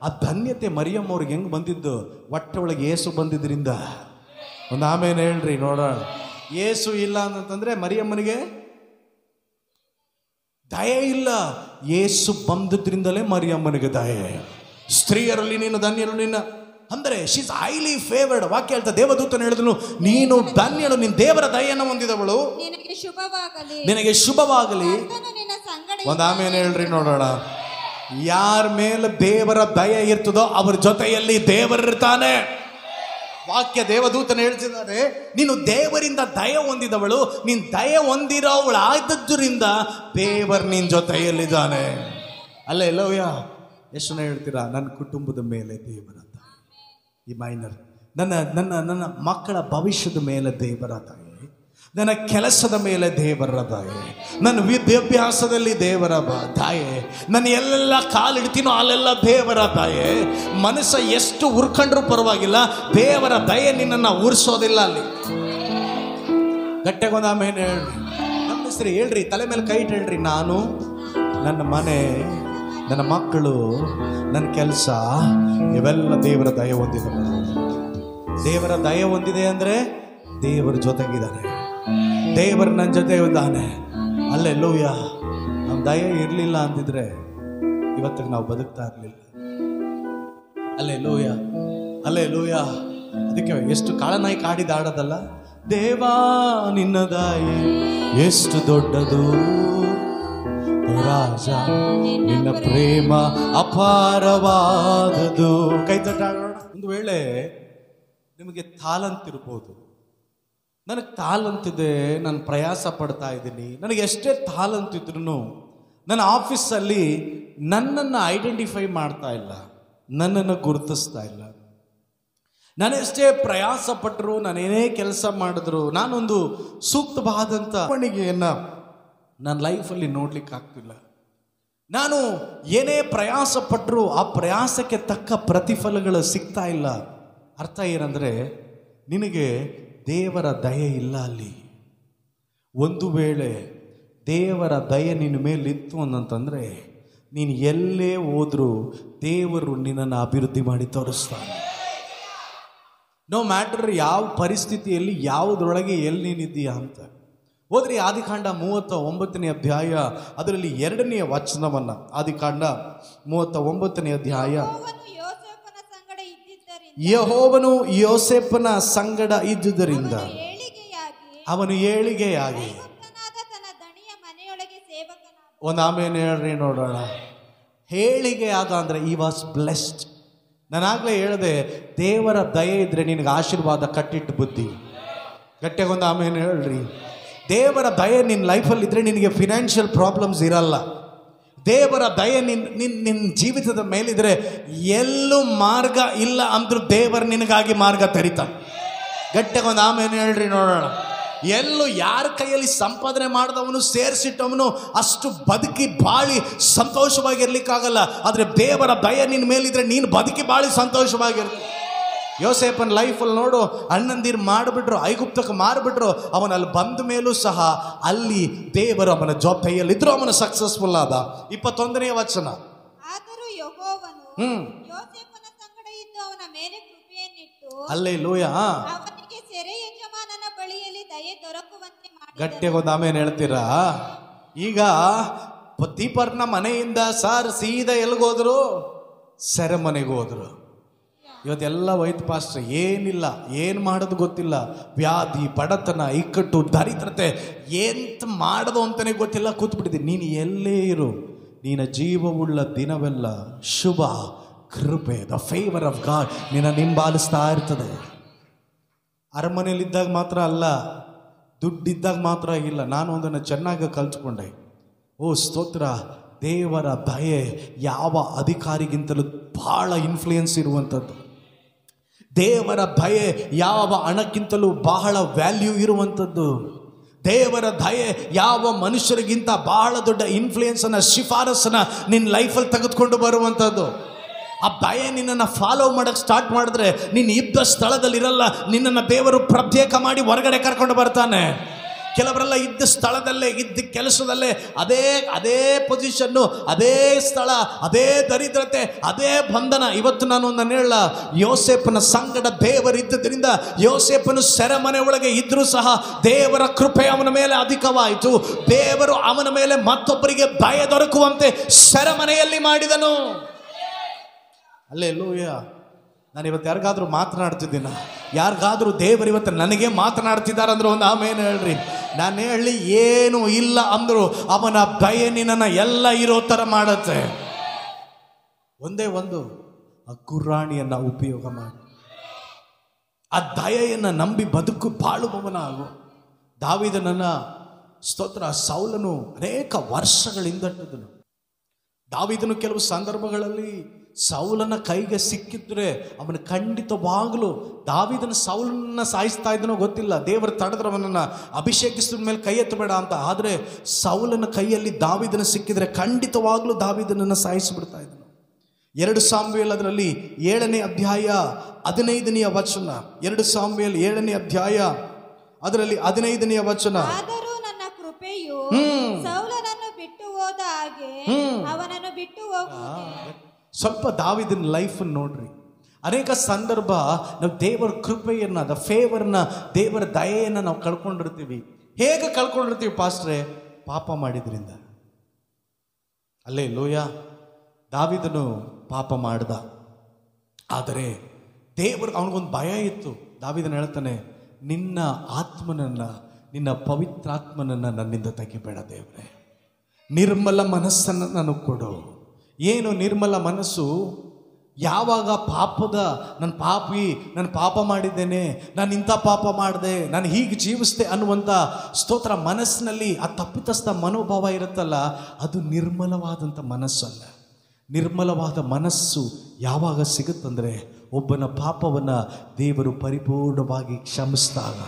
ಆ ಧನ್ಯತೆ ಮರಿಯಮ್ಮ ಅವ್ರಿಗೆ ಹೆಂಗೆ ಬಂದಿದ್ದು? ಹೊಟ್ಟೆ ಒಳಗೆ ಯೇಸು ಬಂದಿದ್ರಿಂದ. ಒಂದು ಆಮೇಲೆ ಹೇಳ್ರಿ ನೋಡೋಣ. ಯೇಸು ಇಲ್ಲ ಅಂತಂದ್ರೆ ಮರಿಯಮ್ಮನಿಗೆ ದಯೆ ಇಲ್ಲ, ಯೇಸು ಬಂದದ್ರಿಂದಲೇ ಮರಿಯಮ್ಮನಿಗೆ ದಯೆ. ಸ್ತ್ರೀಯರಲ್ಲಿ ನೀನು ಧನ್ಯರು, ನಿನ್ನ ಅಂದರೆ ಶೀಸ್ ಹೈಲಿ ಫೇವರ್ಡ್. ವಾಕ್ಯ ಹೇಳ್ತಾ, ದೇವದೂತನು ಹೇಳಿದನು, ನೀನು ಧನ್ಯಳು, ನೀನು ದೇವರ ದಯೆಯನ್ನು ಹೊಂದಿದವಳು, ನಿನಗೆ ಶುಭವಾಗಲಿ. ಒಂದು ಆಮೇಲೆ ಹೇಳ್ರಿ ನೋಡೋಣ. ಯಾರ ಮೇಲೆ ದೇವರ ದಯೆ ಇರ್ತದೋ ಅವ್ರ ಜೊತೆಯಲ್ಲಿ ದೇವರಿರ್ತಾನೆ. ವಾಕ್ಯ ದೇವದೂತನ ಹೇಳ್ತಿದ್ದಾರೆ, ನೀನು ದೇವರಿಂದ ದಯೆ ಹೊಂದಿದವಳು, ನೀನು ದಯೆ ಹೊಂದಿರೋವಳು ಆದದ್ದರಿಂದ ದೇವರು ನಿನ್ನ ಜೊತೆಯಲ್ಲಿದ್ದಾನೆ. ಅಲ್ಲೇ ಎಲ್ಲವ್ಯ ಎಷ್ಟು ಜನ ಹೇಳ್ತೀರಾ, ನನ್ನ ಕುಟುಂಬದ ಮೇಲೆ ದೇವರ ದಯೆ, ಈ ಮೈನರ್, ನನ್ನ ಮಕ್ಕಳ ಭವಿಷ್ಯದ ಮೇಲೆ ದೇವರ ದಯೆ, ನನ್ನ ಕೆಲಸದ ಮೇಲೆ ದೇವರ ದಯೆ, ನನ್ನ ವಿದ್ಯಾಭ್ಯಾಸದಲ್ಲಿ ದೇವರ ದಯೆ, ನಾನು ಎಲ್ಲೆಲ್ಲ ಕಾಲಿಡ್ತೀನೋ ಅಲ್ಲೆಲ್ಲ ದೇವರ ದಯೆ. ಮನಸ್ಸು ಎಷ್ಟು ಉರ್ಕೊಂಡ್ರೂ ಪರವಾಗಿಲ್ಲ, ದೇವರ ದಯೆ ನಿನ್ನನ್ನು ಉರ್ಸೋದಿಲ್ಲ. ಅಲ್ಲಿ ಗಟ್ಟೆಗೊಂದು ಆಮೇಲೆ ಹೇಳ್ರಿ, ಗಮನಿಸ್ರಿ, ಹೇಳ್ರಿ, ತಲೆ ಮೇಲೆ ಕೈ ಇಟ್ಟು ಹೇಳ್ರಿ, ನಾನು, ನನ್ನ ಮನೆ, ನನ್ನ ಮಕ್ಕಳು, ನನ್ನ ಕೆಲಸ ಇವೆಲ್ಲ ದೇವರ ದಯೆ ಹೊಂದಿದೆ. ದೇವರ ದಯೆ ಹೊಂದಿದೆ ಅಂದರೆ ದೇವರ ಜೊತೆಗಿದ್ದಾನೆ, ದೇವರು ನನ್ನ ಜೊತೆ ಇದ್ದಾನೆ. ಅಲ್ಲೆಲ್ಲೂಯ. ನಮ್ಮ ದಯೆ ಇರಲಿಲ್ಲ ಅಂದಿದ್ರೆ ಇವತ್ತಿಗೆ ನಾವು ಬದುಕ್ತಾ ಇರಲಿಲ್ಲ. Alleluia, alleluia. ಅದಕ್ಕೆ ಎಷ್ಟು ಕಾಳನಾಯಿ ಕಾಡಿದ ಆಡೋದಲ್ಲ, ದೇವಾ ನಿನ್ನ ದಯೆ ಎಷ್ಟು ದೊಡ್ಡದು, ರಾಜ ನಿನ್ನ ಪ್ರೇಮ ಅಪಾರವಾದದು. ಕೈ ತಟ್ಟಾಡೋಣ. ಒಂದು ವೇಳೆ ನಿಮಗೆ ತಾಲಂತಿರ್ಬೋದು, ನನಗೆ ತಾಲಂತಿದೆ, ನಾನು ಪ್ರಯಾಸ ಪಡ್ತಾ ಇದ್ದೀನಿ, ನನಗೆ ಎಷ್ಟೇ ತಾಲಂತಿದ್ರು ನನ್ನ ಆಫೀಸಲ್ಲಿ ನನ್ನನ್ನು ಐಡೆಂಟಿಫೈ ಮಾಡ್ತಾ ಇಲ್ಲ, ನನ್ನನ್ನು ಗುರುತಿಸ್ತಾ ಇಲ್ಲ. ನಾನೆಷ್ಟೇ ಪ್ರಯಾಸ ಪಟ್ಟರು, ನಾನೇನೇ ಕೆಲಸ ಮಾಡಿದ್ರು, ನಾನೊಂದು ಸೂಕ್ತವಾದಂಥ ಬೆಳವಣಿಗೆಯನ್ನು ನನ್ನ ಲೈಫಲ್ಲಿ ನೋಡ್ಲಿಕ್ಕೆ ಆಗ್ತಿಲ್ಲ. ನಾನು ಏನೇ ಪ್ರಯಾಸ ಪಟ್ಟರು ಆ ಪ್ರಯಾಸಕ್ಕೆ ತಕ್ಕ ಪ್ರತಿಫಲಗಳು ಸಿಗ್ತಾ ಇಲ್ಲ. ಅರ್ಥ ಏನಂದರೆ, ನಿನಗೆ ದೇವರ ದಯೆ ಇಲ್ಲ ಅಲ್ಲಿ. ಒಂದು ವೇಳೆ ದೇವರ ದಯೆ ನಿನ್ನ ಮೇಲಿತ್ತು ಅಂತಂದರೆ ನೀನು ಎಲ್ಲೇ ಹೋದರೂ ದೇವರು ನಿನ್ನನ್ನು ಅಭಿವೃದ್ಧಿ ಮಾಡಿ ತೋರಿಸ್ತಾನೆ. ನೋ ಮ್ಯಾಟರ್ ಯಾವ ಪರಿಸ್ಥಿತಿಯಲ್ಲಿ, ಯಾವುದರೊಳಗೆ ಎಲ್ಲಿ ನೀನಿದ್ದೀಯಾ ಅಂತ. ಹೋದ್ರಿ ಆದಿಕಾಂಡ 39ನೇ ಅಧ್ಯಾಯ, ಅದರಲ್ಲಿ 2ನೇ ವಚನವನ್ನು, ಆದಿಕಾಂಡ 39ನೇ ಅಧ್ಯಾಯ. ಯೆಹೋವನು ಯೋಸೇಫನ ಸಂಗಡ ಇದ್ದುದರಿಂದ ಅವನು ಏಳಿಗೆಯಾಗಿ ಒಂದು ಆಮೇಲೆ ಹೇಳ್ರಿ ನೋಡೋಣ. ಏಳಿಗೆಯಾದ ಅಂದರೆ ಈ ವಾಸ್ ಬ್ಲೆಸ್ಡ್. ನಾನಾಗಲೇ ಹೇಳಿದೆ, ದೇವರ ದಯೆ ಇದ್ರೆ ನಿನಗೆ ಆಶೀರ್ವಾದ ಕಟ್ಟಿಟ್ಟು ಬುದ್ಧಿ. ಗಟ್ಟೆಗೊಂದು ಆಮೇಲೆ ಹೇಳ್ರಿ. ದೇವರ ದಯೆ ನಿನ್ನ ಲೈಫಲ್ಲಿ ಇದ್ರೆ ನಿನಗೆ ಫಿನಾನ್ಷಿಯಲ್ ಪ್ರಾಬ್ಲಮ್ಸ್ ಇರಲ್ಲ. ದೇವರ ದಯೆ ನಿನ್ನ ಜೀವಿತದ ಮೇಲಿದ್ರೆ ಎಲ್ಲೂ ಮಾರ್ಗ ಇಲ್ಲ ಅಂದ್ರೂ ದೇವರು ನಿನಗಾಗಿ ಮಾರ್ಗ ತೆರಿತಾನೆ. ಗಟ್ಟೆಗೊಂದು ಆಮೇಲೆ ಹೇಳ್ರಿ ನೋಡೋಣ. ಎಲ್ಲೂ ಯಾರ ಕೈಯಲ್ಲಿ ಸಂಪಾದನೆ ಮಾಡಿದವನು ಸೇರಿಸಿಟ್ಟವನು ಅಷ್ಟು ಬದುಕಿ ಬಾಳಿ ಸಂತೋಷವಾಗಿರ್ಲಿಕ್ಕಾಗಲ್ಲ. ಆದರೆ ದೇವರ ದಯೆ ನಿನ್ನ ಮೇಲಿದ್ರೆ ನೀನು ಬದುಕಿ ಬಾಳಿ ಸಂತೋಷವಾಗಿರ್ತಿ. ಯೋಸೇಫನ ಲೈಫಲ್ಲಿ ನೋಡು, ಅಣ್ಣಂದಿರು ಮಾಡಿಬಿಟ್ರು, ಐಗುಪ್ತಕ್ಕೆ ಮಾರಿಬಿಟ್ರು. ಅವನಲ್ಲಿ ಬಂದ ಮೇಲೂ ಸಹ ಅಲ್ಲಿ ದೇವರು ಅವನ ಜೊತೆಯಲ್ಲಿದ್ರು, ಅವನ ಸಕ್ಸಸ್ಫುಲ್ ಆದ. 21ನೇ ವಚನ. ಆದರೂ ಯೆಹೋವನು ಯೋಸೇಫನ ಸಂಗಡ ಇದ್ದು ಅವನ ಮೇಲೆ ಕೃಪೆಯನ್ನಿಟ್ಟು ಹಲ್ಲೆಲೂಯಾ, ಅವನಿಗೆ ಸೆರೆ ಯಜಮಾನನ ಬಳಿಯಲ್ಲಿ ದಯೆ ದೊರಕುವಂತೆ ಮಾಡಿದನು. ಗಟ್ಟಿಯಾಗಿ ಆಮೇಲೆ ಹೇಳ್ತೀರಾ? ಈಗ ಪತಿಪರ್ನ ಮನೆಯಿಂದ ಸೀದಾ ಎಲ್ಗೋದ್ರು? ಸೆರೆಮನೆಗೆ ಹೋದ್ರು. ಇವತ್ತೆಲ್ಲ ಹೋಯ್ತು ಪಾಸ್ಟ್ರೆ, ಏನಿಲ್ಲ, ಏನು ಮಾಡೋದು ಗೊತ್ತಿಲ್ಲ. ವ್ಯಾಧಿ, ಬಡತನ, ಇಕ್ಕಟ್ಟು, ದರಿದ್ರತೆ, ಎಂತ ಮಾಡೋದು ಅಂತಲೇ ಗೊತ್ತಿಲ್ಲ. ಕೂತ್ಬಿಟ್ಟಿದ್ದೀನಿ. ನೀನು ಎಲ್ಲೇ ಇರು, ನಿನ್ನ ಜೀವವುಳ್ಳ ದಿನವೆಲ್ಲ ಶುಭ ಕೃಪೆ, ದ ಫೇವರ್ ಆಫ್ ಗಾಡ್ ನಿನ್ನ ಹಿಂಬಾಲಿಸ್ತಾ ಇರ್ತದೆ. ಅರಮನೆಯಲ್ಲಿದ್ದಾಗ ಮಾತ್ರ ಅಲ್ಲ, ದುಡ್ಡಿದ್ದಾಗ ಮಾತ್ರ ಇಲ್ಲ. ನಾನು ಒಂದನ್ನು ಚೆನ್ನಾಗಿ ಕಲ್ತ್ಕೊಂಡೆ. ಓ ಸ್ತೋತ್ರ, ದೇವರ ದಯೆ ಯಾವ ಅಧಿಕಾರಿಗಿಂತಲೂ ಭಾಳ ಇನ್ಫ್ಲೂಯೆನ್ಸ್ ಇರುವಂಥದ್ದು. ದೇವರ ದಯೆ ಯಾವ ಹಣಕ್ಕಿಂತಲೂ ಬಹಳ ವ್ಯಾಲ್ಯೂ ಇರುವಂಥದ್ದು. ದೇವರ ದಯೆ ಯಾವ ಮನುಷ್ಯರಿಗಿಂತ ಬಹಳ ದೊಡ್ಡ ಇನ್ಫ್ಲೂಯೆನ್ಸನ್ನು, ಶಿಫಾರಸನ್ನು ನಿನ್ನ ಲೈಫಲ್ಲಿ ತೆಗೆದುಕೊಂಡು ಬರುವಂಥದ್ದು. ಆ ದಯೆ ನಿನ್ನನ್ನು ಫಾಲೋ ಮಾಡೋಕ್ಕೆ ಸ್ಟಾರ್ಟ್ ಮಾಡಿದ್ರೆ ನೀನು ಇದ್ದ ಸ್ಥಳದಲ್ಲಿರಲ್ಲ, ನಿನ್ನನ್ನು ದೇವರು ಪ್ರತ್ಯೇಕ ಮಾಡಿ ಹೊರಗಡೆ ಕರ್ಕೊಂಡು ಬರ್ತಾನೆ. ಕೆಲವರೆಲ್ಲ ಇದ್ದ ಸ್ಥಳದಲ್ಲೇ, ಇದ್ದ ಕೆಲಸದಲ್ಲೇ ಅದೇ ಪೊಸಿಷನ್ನು, ಅದೇ ಸ್ಥಳ, ಅದೇ ದರಿದ್ರತೆ, ಅದೇ ಬಂಧನ. ಇವತ್ತು ನಾನು ಒಂದನ್ನು ಹೇಳ, ಯೋಸೇಫನ ಸಂಗಡ ದೇವರಿದ್ದರಿಂದ ಯೋಸೇಫನು ಸೆರೆಮನೆ ಒಳಗೆ ಇದ್ರೂ ಸಹ ದೇವರ ಕೃಪೆ ಅವನ ಮೇಲೆ ಅಧಿಕವಾಯಿತು. ದೇವರು ಅವನ ಮೇಲೆ ಮತ್ತೊಬ್ಬರಿಗೆ ದಯೆ ದೊರಕುವಂತೆ ಸೆರೆಮನೆಯಲ್ಲಿ ಮಾಡಿದನು. ಹಲ್ಲೆಲೂಯಾ. ನಾನು ಇವತ್ತು ಯಾರಿಗಾದ್ರೂ ಮಾತನಾಡ್ತಿದ್ದೀನ? ಯಾರಿಗಾದ್ರೂ ದೇವರು ಇವತ್ತು ನನಗೆ ಮಾತನಾಡ್ತಿದ್ದಾರೆ ಅಂದ್ರೆ ಒಂದು ಆಮೇಲೆ ಹೇಳ್ರಿ. ನಾನು ಹೇಳಿ ಏನು ಇಲ್ಲ ಅಂದ್ರು ಅವನ ದಯೆ ನಿನ್ನನ್ನು ಎಲ್ಲ ಇರೋ ಥರ ಮಾಡುತ್ತೆ. ಒಂದೇ ಒಂದು ಆ ಕುರಾಣಿಯನ್ನು ಉಪಯೋಗ ಮಾಡಿ ಆ ದಯೆಯನ್ನು ನಂಬಿ ಬದುಕು ಬಾಳುವವನ ಆಗು. ದಾವೀದನನ್ನ ಸ್ತೋತ್ರ, ಸೌಲನು ಅನೇಕ ವರ್ಷಗಳಿಂದಟ್ಟದನು. ದಾವೀದನು ಕೆಲವು ಸಂದರ್ಭಗಳಲ್ಲಿ ಸೌಲನ ಕೈಗೆ ಸಿಕ್ಕಿದ್ರೆ ಅವನು ಖಂಡಿತವಾಗಲೂ, ದಾವೀದನ ಸೌಲನ್ನ ಸಾಯಿಸ್ತಾ ಇದ್ದನೋ ಗೊತ್ತಿಲ್ಲ, ದೇವರು ತಡೆದ್ರೆ ಅವನನ್ನು ಅಭಿಷೇಕಿಸಿದ ಮೇಲೆ ಕೈ ಎತ್ತಬೇಡ ಅಂತ. ಆದರೆ ಸೌಲನ ಕೈಯಲ್ಲಿ ದಾವೀದನ ಸಿಕ್ಕಿದ್ರೆ ಖಂಡಿತವಾಗ್ಲೂ ದಾವೀದನನ್ನು ಸಾಯಿಸಿಬಿಡ್ತಾ ಇದ್ದನು. 2 ಸಾಮುವೇಲ್ ಅದರಲ್ಲಿ 7ನೇ ಅಧ್ಯಾಯ 15ನೇ ವಚನ. 2 ಸಾಮುವೇಲ್ 7ನೇ ಅಧ್ಯಾಯ ಅದರಲ್ಲಿ 15ನೇ ವಚನ. ಆದರೂ ನನ್ನ ಕೃಪೆಯು ಸೌಲನನ್ನು ಬಿಟ್ಟು ಹೋದ ಹಾಗೆ ಅವನನ್ನು ಬಿಟ್ಟು ಹೋಗುವುದಿಲ್ಲ. ಸ್ವಲ್ಪ ದಾವೀದನ ಲೈಫನ್ನು ನೋಡ್ರಿ. ಅನೇಕ ಸಂದರ್ಭ ನಾವು ದೇವರ ಕೃಪೆಯನ್ನು, ದ ಫೇವರ್ನ, ದೇವರ ದಯೆಯನ್ನು ನಾವು ಕಳ್ಕೊಂಡಿರ್ತೀವಿ. ಹೇಗೆ ಕಳ್ಕೊಂಡಿರ್ತೀವಿ ಪಾಸ್ಟ್ರೆ? ಪಾಪ ಮಾಡಿದ್ರಿಂದ. ಹಲ್ಲೆಲೂಯಾ. ದಾವೀದನು ಪಾಪ ಮಾಡ್ದ, ಆದರೆ ದೇವರು, ಅವನಿಗೊಂದು ಭಯ ಇತ್ತು. ದಾವೀದನು ಹೇಳ್ತಾನೆ, ನಿನ್ನ ಆತ್ಮನನ್ನು, ನಿನ್ನ ಪವಿತ್ರಾತ್ಮನನ್ನು ನನ್ನಿಂದ ತೆಗಿಬೇಡ ದೇವರೇ, ನಿರ್ಮಲ ಮನಸ್ಸನ್ನು ನನಗೆ ಕೊಡು. ಏನು ನಿರ್ಮಲ ಮನಸ್ಸು? ಯಾವಾಗ ನಾನು ಪಾಪ ಮಾಡಿದ್ದೇನೆ, ನಾನು ಇಂಥ ಪಾಪ ಮಾಡಿದೆ, ನಾನು ಹೀಗೆ ಜೀವಿಸ್ದೆ ಅನ್ನುವಂಥ ಸ್ತೋತ್ರ ಮನಸ್ಸಿನಲ್ಲಿ ಆ ತಪ್ಪಿತಸ್ಥ ಮನೋಭಾವ ಇರುತ್ತಲ್ಲ, ಅದು ನಿರ್ಮಲವಾದಂಥ ಮನಸ್ಸಲ್ಲ. ನಿರ್ಮಲವಾದ ಮನಸ್ಸು ಯಾವಾಗ ಸಿಗುತ್ತಂದರೆ ಒಬ್ಬನ ಪಾಪವನ್ನು ದೇವರು ಪರಿಪೂರ್ಣವಾಗಿ ಕ್ಷಮಿಸಿದಾಗ,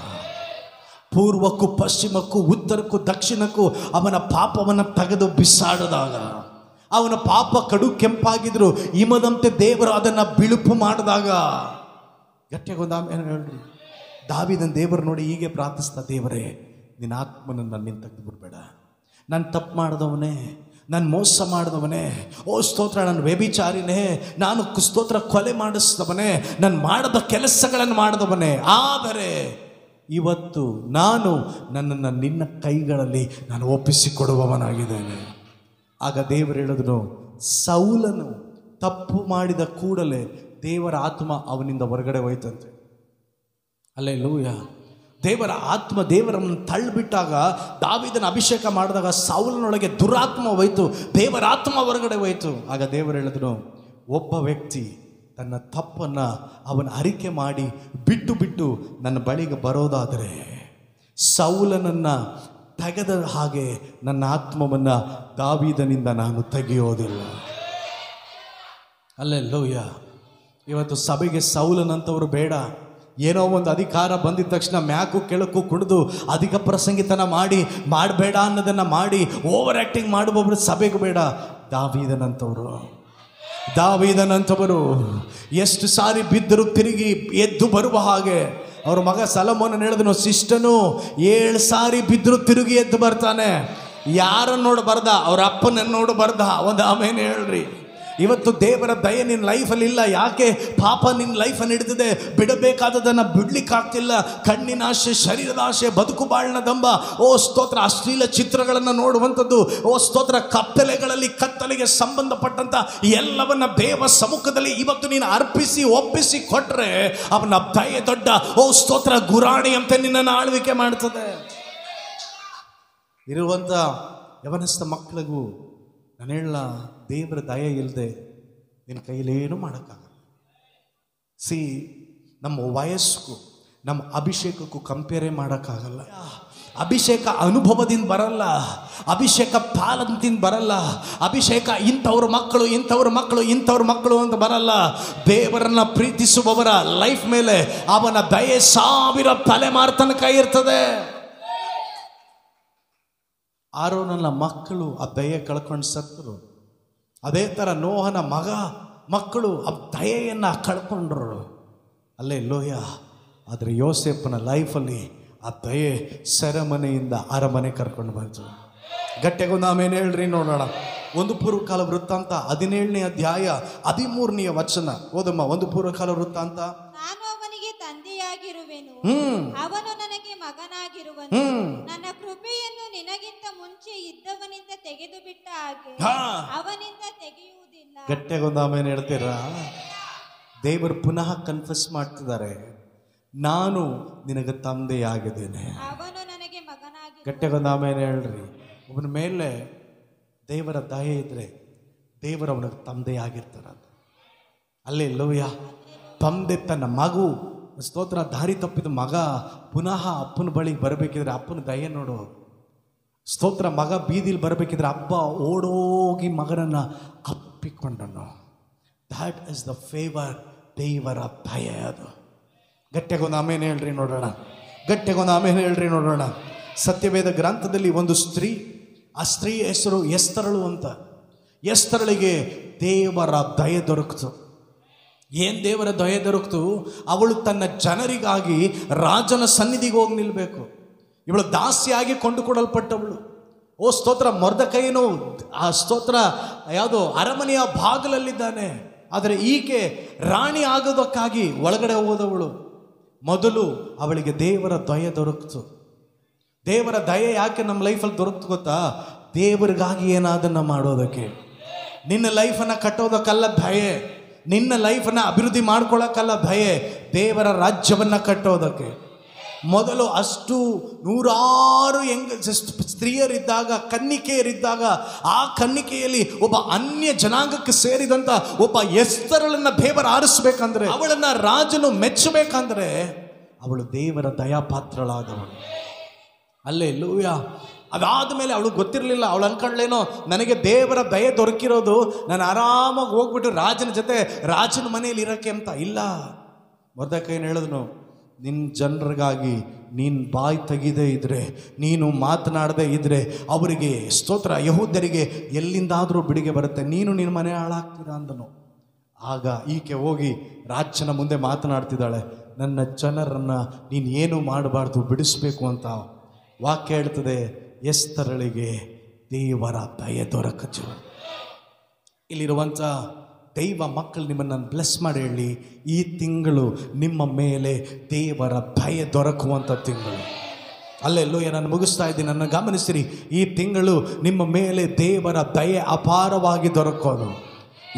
ಪೂರ್ವಕ್ಕೂ ಪಶ್ಚಿಮಕ್ಕೂ ಉತ್ತರಕ್ಕೂ ದಕ್ಷಿಣಕ್ಕೂ ಅವನ ಪಾಪವನ್ನು ತೆಗೆದು ಬಿಸಾಡಿದಾಗ, ಅವನ ಪಾಪ ಕಡು ಕೆಂಪಾಗಿದ್ರು ಹಿಮದಂತೆ ದೇವರು ಅದನ್ನು ಬಿಳುಪು ಮಾಡಿದಾಗ. ಗಟ್ಟಿಯಾಗಿ ಹೇಳ್ರಿ. ದಾವೀದನ ದೇವರು ನೋಡಿ ಹೀಗೆ ಪ್ರಾರ್ಥಿಸ್ತಾ, ದೇವರೇ ನಿನ್ನ ಆತ್ಮನನ್ನು ನನ್ನಿಂದ ತೆಗೆದು ಬಿಡಬೇಡ, ನಾನು ತಪ್ಪು ಮಾಡಿದವನೇ, ನಾನು ಮೋಸ ಮಾಡಿದವನೇ, ಓ ಸ್ತೋತ್ರ, ನಾನು ವ್ಯಭಿಚಾರಿನೇ, ನಾನು ಸ್ತೋತ್ರ ಕೊಲೆ ಮಾಡಿಸಿದವನೇ, ನಾನು ಮಾಡದ ಕೆಲಸಗಳನ್ನು ಮಾಡಿದವನೇ, ಆದರೆ ಇವತ್ತು ನಾನು ನನ್ನನ್ನು ನಿನ್ನ ಕೈಗಳಲ್ಲಿ ನಾನು ಒಪ್ಪಿಸಿಕೊಡುವವನಾಗಿದ್ದೇನೆ. ಆಗ ದೇವರು ಹೇಳಿದನು, ಸೌಲನು ತಪ್ಪು ಮಾಡಿದ ಕೂಡಲೇ ದೇವರ ಆತ್ಮ ಅವನಿಂದ ಹೊರಗಡೆ ಹೋಯ್ತಂತೆ. ಹಲ್ಲೆಲೂಯಾ. ದೇವರ ಆತ್ಮ ದೇವರನ್ನು ತಳ್ಳಿಬಿಟ್ಟಾಗ, ದಾವೀದನ ಅಭಿಷೇಕ ಮಾಡಿದಾಗ ಸೌಲನೊಳಗೆ ದುರಾತ್ಮ ಹೋಯ್ತು, ದೇವರ ಆತ್ಮ ಹೊರಗಡೆ ಹೋಯ್ತು. ಆಗ ದೇವರು ಹೇಳಿದನು, ಒಬ್ಬ ವ್ಯಕ್ತಿ ತನ್ನ ತಪ್ಪನ್ನು ಅವನ ಅರಿಕೆ ಮಾಡಿ ಬಿಟ್ಟು ನನ್ನ ಬಳಿಗೆ ಬರೋದಾದರೆ ಸೌಲನನ್ನು ತೆಗೆದ ಹಾಗೆ ನನ್ನ ಆತ್ಮವನ್ನು ದಾವೀದನಿಂದ ನಾನು ತೆಗೆಯೋದಿಲ್ಲ. ಹಲ್ಲೆಲೂಯಾ. ಇವತ್ತು ಸಭೆಗೆ ಸೌಲನಂತವರು ಬೇಡ, ಏನೋ ಒಂದು ಅಧಿಕಾರ ಬಂದಿದ ತಕ್ಷಣ ಮ್ಯಾಕು ಕೆಳಕು ಕುಡಿದು ಅಧಿಕ ಪ್ರಸಂಗಿತನ ಮಾಡಬೇಡ ಅನ್ನೋದನ್ನು ಮಾಡಿ ಓವರ್ ಆ್ಯಕ್ಟಿಂಗ್ ಮಾಡುವವರು ಸಭೆಗೂ ಬೇಡ. ದಾವೀದನಂತವರು ಎಷ್ಟು ಸಾರಿ ಬಿದ್ದರು ತಿರುಗಿ ಎದ್ದು ಬರುವ ಹಾಗೆ. ಅವ್ರ ಮಗ ಸಲಮೋನ ಹೇಳಿದನು, ಶಿಷ್ಟನು 7 ಸಾರಿ ಬಿದ್ದರು ತಿರುಗಿ ಎದ್ದು ಬರ್ತಾನೆ. ಯಾರನ್ನು ನೋಡಿ ಬರ್ದ? ಅವ್ರ ಅಪ್ಪನನ್ನು ನೋಡಿ ಬರ್ದ. ಒಂದು ಆಮೇಲೆ ಹೇಳ್ರಿ. ಇವತ್ತು ದೇವರ ದಯೆ ನಿನ್ನ ಲೈಫಲ್ಲಿ ಇಲ್ಲ. ಯಾಕೆ? ಪಾಪ ನಿನ್ನ ಲೈಫನ್ನು ಹಿಡಿದಿದೆ. ಬಿಡಬೇಕಾದದನ್ನು ಬಿಡ್ಲಿಕ್ಕಾಗ್ತಿಲ್ಲ. ಕಣ್ಣಿನ ಆಸೆ, ಶರೀರದ ಆಸೆ, ಬದುಕು ಬಾಳಿನ ದಂಬ. ಓ ಸ್ತೋತ್ರ, ಅಶ್ಲೀಲ ಚಿತ್ರಗಳನ್ನು ನೋಡುವಂಥದ್ದು. ಓ ಸ್ತೋತ್ರ, ಕತ್ತಲೆಗಳಲ್ಲಿ ಕತ್ತಲೆಗೆ ಸಂಬಂಧಪಟ್ಟಂಥ ಎಲ್ಲವನ್ನ ದೇವ ಸಮ್ಮುಖದಲ್ಲಿ ಇವತ್ತು ನೀನು ಅರ್ಪಿಸಿ ಒಪ್ಪಿಸಿ ಕೊಟ್ಟರೆ ಅವನ ದಯೆ ದೊಡ್ಡ, ಓ ಸ್ತೋತ್ರ, ಗುರಾಣಿಯಂತೆ ನಿನ್ನನ್ನು ಆಳ್ವಿಕೆ ಮಾಡ್ತದೆ. ಇರುವಂಥ ಯವನಸ್ಥ ಮಕ್ಕಳಿಗೂ ನಾನು ಹೇಳ, ದೇವರ ದಯೆ ಇಲ್ಲದೆ ನಿನ್ನ ಕೈಲೇನು ಮಾಡೋಕ್ಕಾಗಲ್ಲ. ನಮ್ಮ ವಯಸ್ಸು ನಮ್ಮ ಅಭಿಷೇಕಕ್ಕೂ ಕಂಪೇರೇ ಮಾಡೋಕ್ಕಾಗಲ್ಲ. ಅಭಿಷೇಕ ಅನುಭವದಿಂದ ಬರಲ್ಲ, ಅಭಿಷೇಕ ಪಾಲಂತಿಂದ ಬರಲ್ಲ, ಅಭಿಷೇಕ ಇಂಥವ್ರ ಮಕ್ಕಳು ಅಂತ ಬರಲ್ಲ. ದೇವರನ್ನ ಪ್ರೀತಿಸುವವರ ಲೈಫ್ ಮೇಲೆ ಅವನ ದಯೆ 1000 ತಲೆಮಾರು ತನಕ ಇರ್ತದೆ. ಆರೋನನ ಮಕ್ಕಳು ಆ ದಯೆ ಕಳ್ಕೊಂಡು ಸತ್ತರು. ಅದೇ ಥರ ನೋಹನ ಮಕ್ಕಳು ಆ ದಯೆಯನ್ನು ಕಳ್ಕೊಂಡ್ರು. ಅಲ್ಲೇ ಲೋಯ. ಆದರೆ ಯೋಸೇಫನ ಲೈಫಲ್ಲಿ ಆ ದಯೆ ಸೆರೆಮನೆಯಿಂದ ಅರಮನೆ ಕರ್ಕೊಂಡು ಬಂತು. ಗಟ್ಟೆಗೊಂದು ಆಮೇಲೆ ಹೇಳ್ರಿ ನೋಡೋಣ. 1 ಪೂರ್ವಕಾಲ ವೃತ್ತಾಂತ 17ನೇ ಅಧ್ಯಾಯ 13ನೇ ವಚನ ಓದಮ್ಮ. 1 ಪೂರ್ವಕಾಲ ವೃತ್ತಾಂತ. ನಾನು ಅವನಿಗೆ ತಂದೆಯಾಗಿರುವೆನು, ಅವನು ನನಗೆ ಮಗನಾಗಿರುವನು. ನನ್ನ ಕೃಪೆಯನ್ನು ನಿನಗಿಂತ ಮುಂಚೆ ಇದ್ದವನಿಂದ ತೆಗೆದು ಬಿಟ್ಟ ಹಾಗೆ ಅವನಿಂದ ತೆಗೆಯುವುದಿಲ್ಲ. ಗಟ್ಟೆಗೊಂದು ಆಮೇಲೆ ಹೇಳ್ತೀರಾ? ದೇವರು ಪುನಃ ಕನ್ಫೆಸ್ ಮಾಡ್ತಿದ್ದಾರೆ, ನಾನು ನಿನಗೆ ತಂದೆಯಾಗಿದ್ದೇನೆ, ಅವನು ನನಗೆ ಮಗನಾಗಿ. ಗಟ್ಟೆಗೊಂದು ಆಮೇಲೆ ಹೇಳ್ರಿ. ಅವನ ಮೇಲೆ ದೇವರ ದಯೆ ಇದ್ರೆ ದೇವರು ಅವನಿಗೆ ತಂದೆಯಾಗಿರ್ತಾರ. ಅಲ್ಲೇ ಲೋಯ. ತಂದೆ ತನ್ನ ಮಗು ಸ್ತೋತ್ರ ದಾರಿ ತಪ್ಪಿದ ಮಗ ಪುನಃ ಅಪ್ಪನ ಬಳಿಗೆ ಬರಬೇಕಿದ್ರೆ ಅಪ್ಪನ ದಯೆ ನೋಡು. ಸ್ತೋತ್ರ, ಮಗ ಬೀದಿಲಿ ಬರಬೇಕಿದ್ರೆ ಅಪ್ಪ ಓಡೋಗಿ ಮಗನನ್ನು ಅಪ್ಪಿಕೊಂಡನು. That is the favour. ದೇವರ ದಯೆ ಅದು. ಗಟ್ಟೆಗೊಂದು ಆಮೇಲೆ ಹೇಳ್ರಿ ನೋಡೋಣ. ಸತ್ಯವೇದ ಗ್ರಂಥದಲ್ಲಿ ಒಂದು ಸ್ತ್ರೀ, ಆ ಸ್ತ್ರೀ ಹೆಸರು ಎಸ್ತರಳು ಅಂತ. ಎಸ್ತರಳಿಗೆ ದೇವರ ದಯೆ ದೊರಕಿತು. ಏನು ದೇವರ ದಯೆ ದೊರಕಿತು? ಅವಳು ತನ್ನ ಜನರಿಗಾಗಿ ರಾಜನ ಸನ್ನಿಧಿಗೆ ಹೋಗಿ ನಿಲ್ಲಬೇಕು. ಇವಳು ದಾಸಿಯಾಗಿ ಕೊಂಡುಕೊಡಲ್ಪಟ್ಟವಳು. ಓ ಸ್ತೋತ್ರ, ಮೊರ್ದಕೈನು ಆ ಸ್ತೋತ್ರ ಯಾವುದೋ ಅರಮನೆಯ ಬಾಗಿಲಲ್ಲಿದ್ದಾನೆ. ಆದರೆ ಈಕೆ ರಾಣಿ ಆಗೋದಕ್ಕಾಗಿ ಒಳಗಡೆ ಹೋದವಳು. ಮೊದಲು ಅವಳಿಗೆ ದೇವರ ದಯೆ ದೊರಕಿತು. ದೇವರ ದಯೆ ಯಾಕೆ ನಮ್ಮ ಲೈಫಲ್ಲಿ ದೊರಕಿತು ಗೊತ್ತಾ? ದೇವರಿಗಾಗಿ ಏನಾದನ್ನ ಮಾಡೋದಕ್ಕೆ. ನಿನ್ನ ಲೈಫನ್ನು ಕಟ್ಟೋದಕ್ಕಲ್ಲ ದಯೆ, ನಿನ್ನ ಲೈಫನ್ನು ಅಭಿವೃದ್ಧಿ ಮಾಡ್ಕೊಳ್ಳೋಕ್ಕಲ್ಲ ದಯೆ, ದೇವರ ರಾಜ್ಯವನ್ನು ಕಟ್ಟೋದಕ್ಕೆ. ಮೊದಲು ಅಷ್ಟು 100 ಸ್ತ್ರೀಯರಿದ್ದಾಗ, ಕನ್ನಿಕೆಯರಿದ್ದಾಗ, ಆ ಕನ್ನಿಕೆಯಲ್ಲಿ ಒಬ್ಬ ಅನ್ಯ ಜನಾಂಗಕ್ಕೆ ಸೇರಿದಂಥ ಒಬ್ಬ ಎಸ್ತರಳನ್ನು ದೇವರ ಆರಿಸ್ಬೇಕಂದ್ರೆ, ಅವಳನ್ನು ರಾಜನು ಮೆಚ್ಚಬೇಕಂದ್ರೆ ಅವಳು ದೇವರ ದಯಾಪಾತ್ರಳಾದವಳು. ಅಲ್ಲೇ ಲೂಯ. ಅದಾದ ಮೇಲೆ ಅವಳು ಗೊತ್ತಿರಲಿಲ್ಲ. ಅವಳು ಅನ್ಕೊಂಡ್ಲೇನೋ, ನನಗೆ ದೇವರ ದಯೆ ದೊರಕಿರೋದು ನಾನು ಆರಾಮಾಗಿ ಹೋಗ್ಬಿಟ್ಟು ರಾಜನ ಜೊತೆ ರಾಜನ ಮನೆಯಲ್ಲಿ ಇರೋಕ್ಕೆ ಅಂತ ಇಲ್ಲ. ಮೊರ್ದೆಕೈನು ಹೇಳಿದನು, ನಿನ್ನ ಜನರಿಗಾಗಿ ನೀನು ಬಾಯಿ ತೆಗೆದೇ ಇದ್ರೆ, ನೀನು ಮಾತನಾಡದೇ ಇದ್ರೆ ಅವರಿಗೆ ಸ್ತೋತ್ರ ಯಹೂದ್ಯರಿಗೆ ಎಲ್ಲಿಂದಾದರೂ ಬಿಡಿಗೆ ಬರುತ್ತೆ, ನೀನು ನಿನ್ನ ಮನೆ ಹಾಳಾಗ್ತೀರಾ ಅಂದನು. ಆಗ ಈಕೆ ಹೋಗಿ ರಾಜನ ಮುಂದೆ ಮಾತನಾಡ್ತಿದ್ದಾಳೆ, ನನ್ನ ಜನರನ್ನು ನೀನು ಏನು ಮಾಡಬಾರ್ದು, ಬಿಡಿಸ್ಬೇಕು ಅಂತ. ವಾಕ್ಯ ಹೇಳ್ತದೆ, ಎಸ್ತರಳಿಗೆ ದೇವರ ದಯೆ ದೊರಕತು. ಇಲ್ಲಿರುವಂಥ ದೈವ ಮಕ್ಕಳು ನಿಮ್ಮನ್ನು ಬ್ಲೆಸ್ ಮಾಡಿ ಹೇಳಿ, ಈ ತಿಂಗಳು ನಿಮ್ಮ ಮೇಲೆ ದೇವರ ದಯೆ ದೊರಕುವಂಥ ತಿಂಗಳು. ಅಲ್ಲೆಲ್ಲೋ ನಾನು ಮುಗಿಸ್ತಾ ಇದ್ದೀನಿ, ನನ್ನ ಗಮನಿಸಿರಿ. ಈ ತಿಂಗಳು ನಿಮ್ಮ ಮೇಲೆ ದೇವರ ದಯೆ ಅಪಾರವಾಗಿ ದೊರಕೋದು.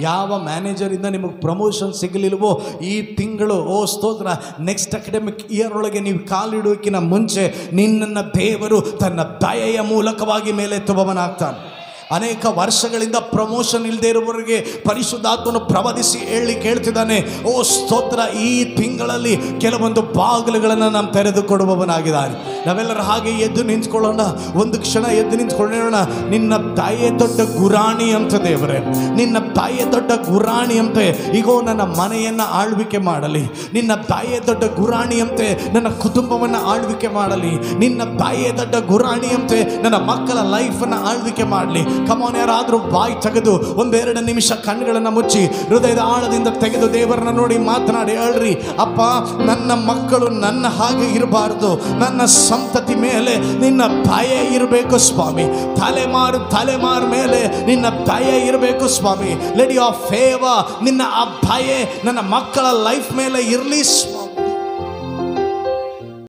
ಯಾವ ಮ್ಯಾನೇಜರಿಂದ ನಿಮಗೆ ಪ್ರಮೋಷನ್ ಸಿಗಲಿಲ್ವೋ ಈ ತಿಂಗಳು, ಓ ಸ್ತೋತ್ರ, ನೆಕ್ಸ್ಟ್ ಅಕಾಡೆಮಿಕ್ ಇಯರ್ ಒಳಗೆ ನೀವು ಕಾಲಿಡೋಕ್ಕಿಂತ ಮುಂಚೆ ನಿನ್ನನ್ನು ದೇವರು ತನ್ನ ದಯೆಯ ಮೂಲಕವಾಗಿ ಮೇಲೆತ್ತುವವನಾಗ್ತಾನೆ. ಅನೇಕ ವರ್ಷಗಳಿಂದ ಪ್ರಮೋಷನ್ ಇಲ್ಲದೆ ಇರುವವರಿಗೆ ಪರಿಶುದ್ಧಾತ್ಮನು ಪ್ರವಾದಿಸಿ ಹೇಳಿ ಕೇಳ್ತಿದ್ದಾನೆ, ಓ ಸ್ತೋತ್ರ, ಈ ತಿಂಗಳಲ್ಲಿ ಕೆಲವೊಂದು ಬಾಗಿಲುಗಳನ್ನು ನಾನು ತೆರೆದು ಕೊಡುವವನಾಗಿದ್ದಾನೆ. ನಾವೆಲ್ಲರೂ ಹಾಗೆ ಎದ್ದು ನಿಂತ್ಕೊಳ್ಳೋಣ, ಒಂದು ಕ್ಷಣ ಎದ್ದು ನಿಂತ್ಕೊಳ್ಳೋಣ. ನಿನ್ನ ತಾಯಿಯೇ ದೊಡ್ಡ ಗುರಾಣಿ ಅಂತ ದೇವರೇ, ನಿನ್ನ ತಾಯಿಯೇ ದೊಡ್ಡ ಗುರಾಣಿ ಅಂತೆ ಈಗೋ ನನ್ನ ಮನೆಯನ್ನು ಆಳ್ವಿಕೆ ಮಾಡಲಿ. ನಿನ್ನ ತಾಯಿಯೇ ದೊಡ್ಡ ಗುರಾಣಿ ಅಂತೆ ನನ್ನ ಕುಟುಂಬವನ್ನು ಆಳ್ವಿಕೆ ಮಾಡಲಿ. ನಿನ್ನ ತಾಯಿಯೇ ದೊಡ್ಡ ಗುರಾಣಿ ಅಂತೆ ನನ್ನ ಮಕ್ಕಳ ಲೈಫನ್ನು ಆಳ್ವಿಕೆ ಮಾಡಲಿ. ಕಮಾನ್, ಯಾರಾದರೂ ಬಾಯಿ ತೆಗೆದು ಒಂದೆರಡು ನಿಮಿಷ ಕಣ್ಣುಗಳನ್ನು ಮುಚ್ಚಿ ಹೃದಯದ ಆಳದಿಂದ ತೆಗೆದು ದೇವರನ್ನ ನೋಡಿ ಮಾತನಾಡಿ ಹೇಳ್ರಿ, ಅಪ್ಪ, ನನ್ನ ಮಕ್ಕಳು ನನ್ನ ಹಾಗೆ ಇರಬಾರ್ದು. ನನ್ನ ಸಂತತಿ ಮೇಲೆ ನಿನ್ನ ದಯೆ ಇರಬೇಕು ಸ್ವಾಮಿ. ತಲೆಮಾರು ಮೇಲೆ ನಿನ್ನ ದಯೆ ಇರಬೇಕು ಸ್ವಾಮಿ. ಲೆಟ್ ಯುವರ್ ಫೇವರ್, ನಿನ್ನ ಆ ದಯೆ ನನ್ನ ಮಕ್ಕಳ ಲೈಫ್ ಮೇಲೆ ಇರಲಿ ಸ್ವಾಮಿ.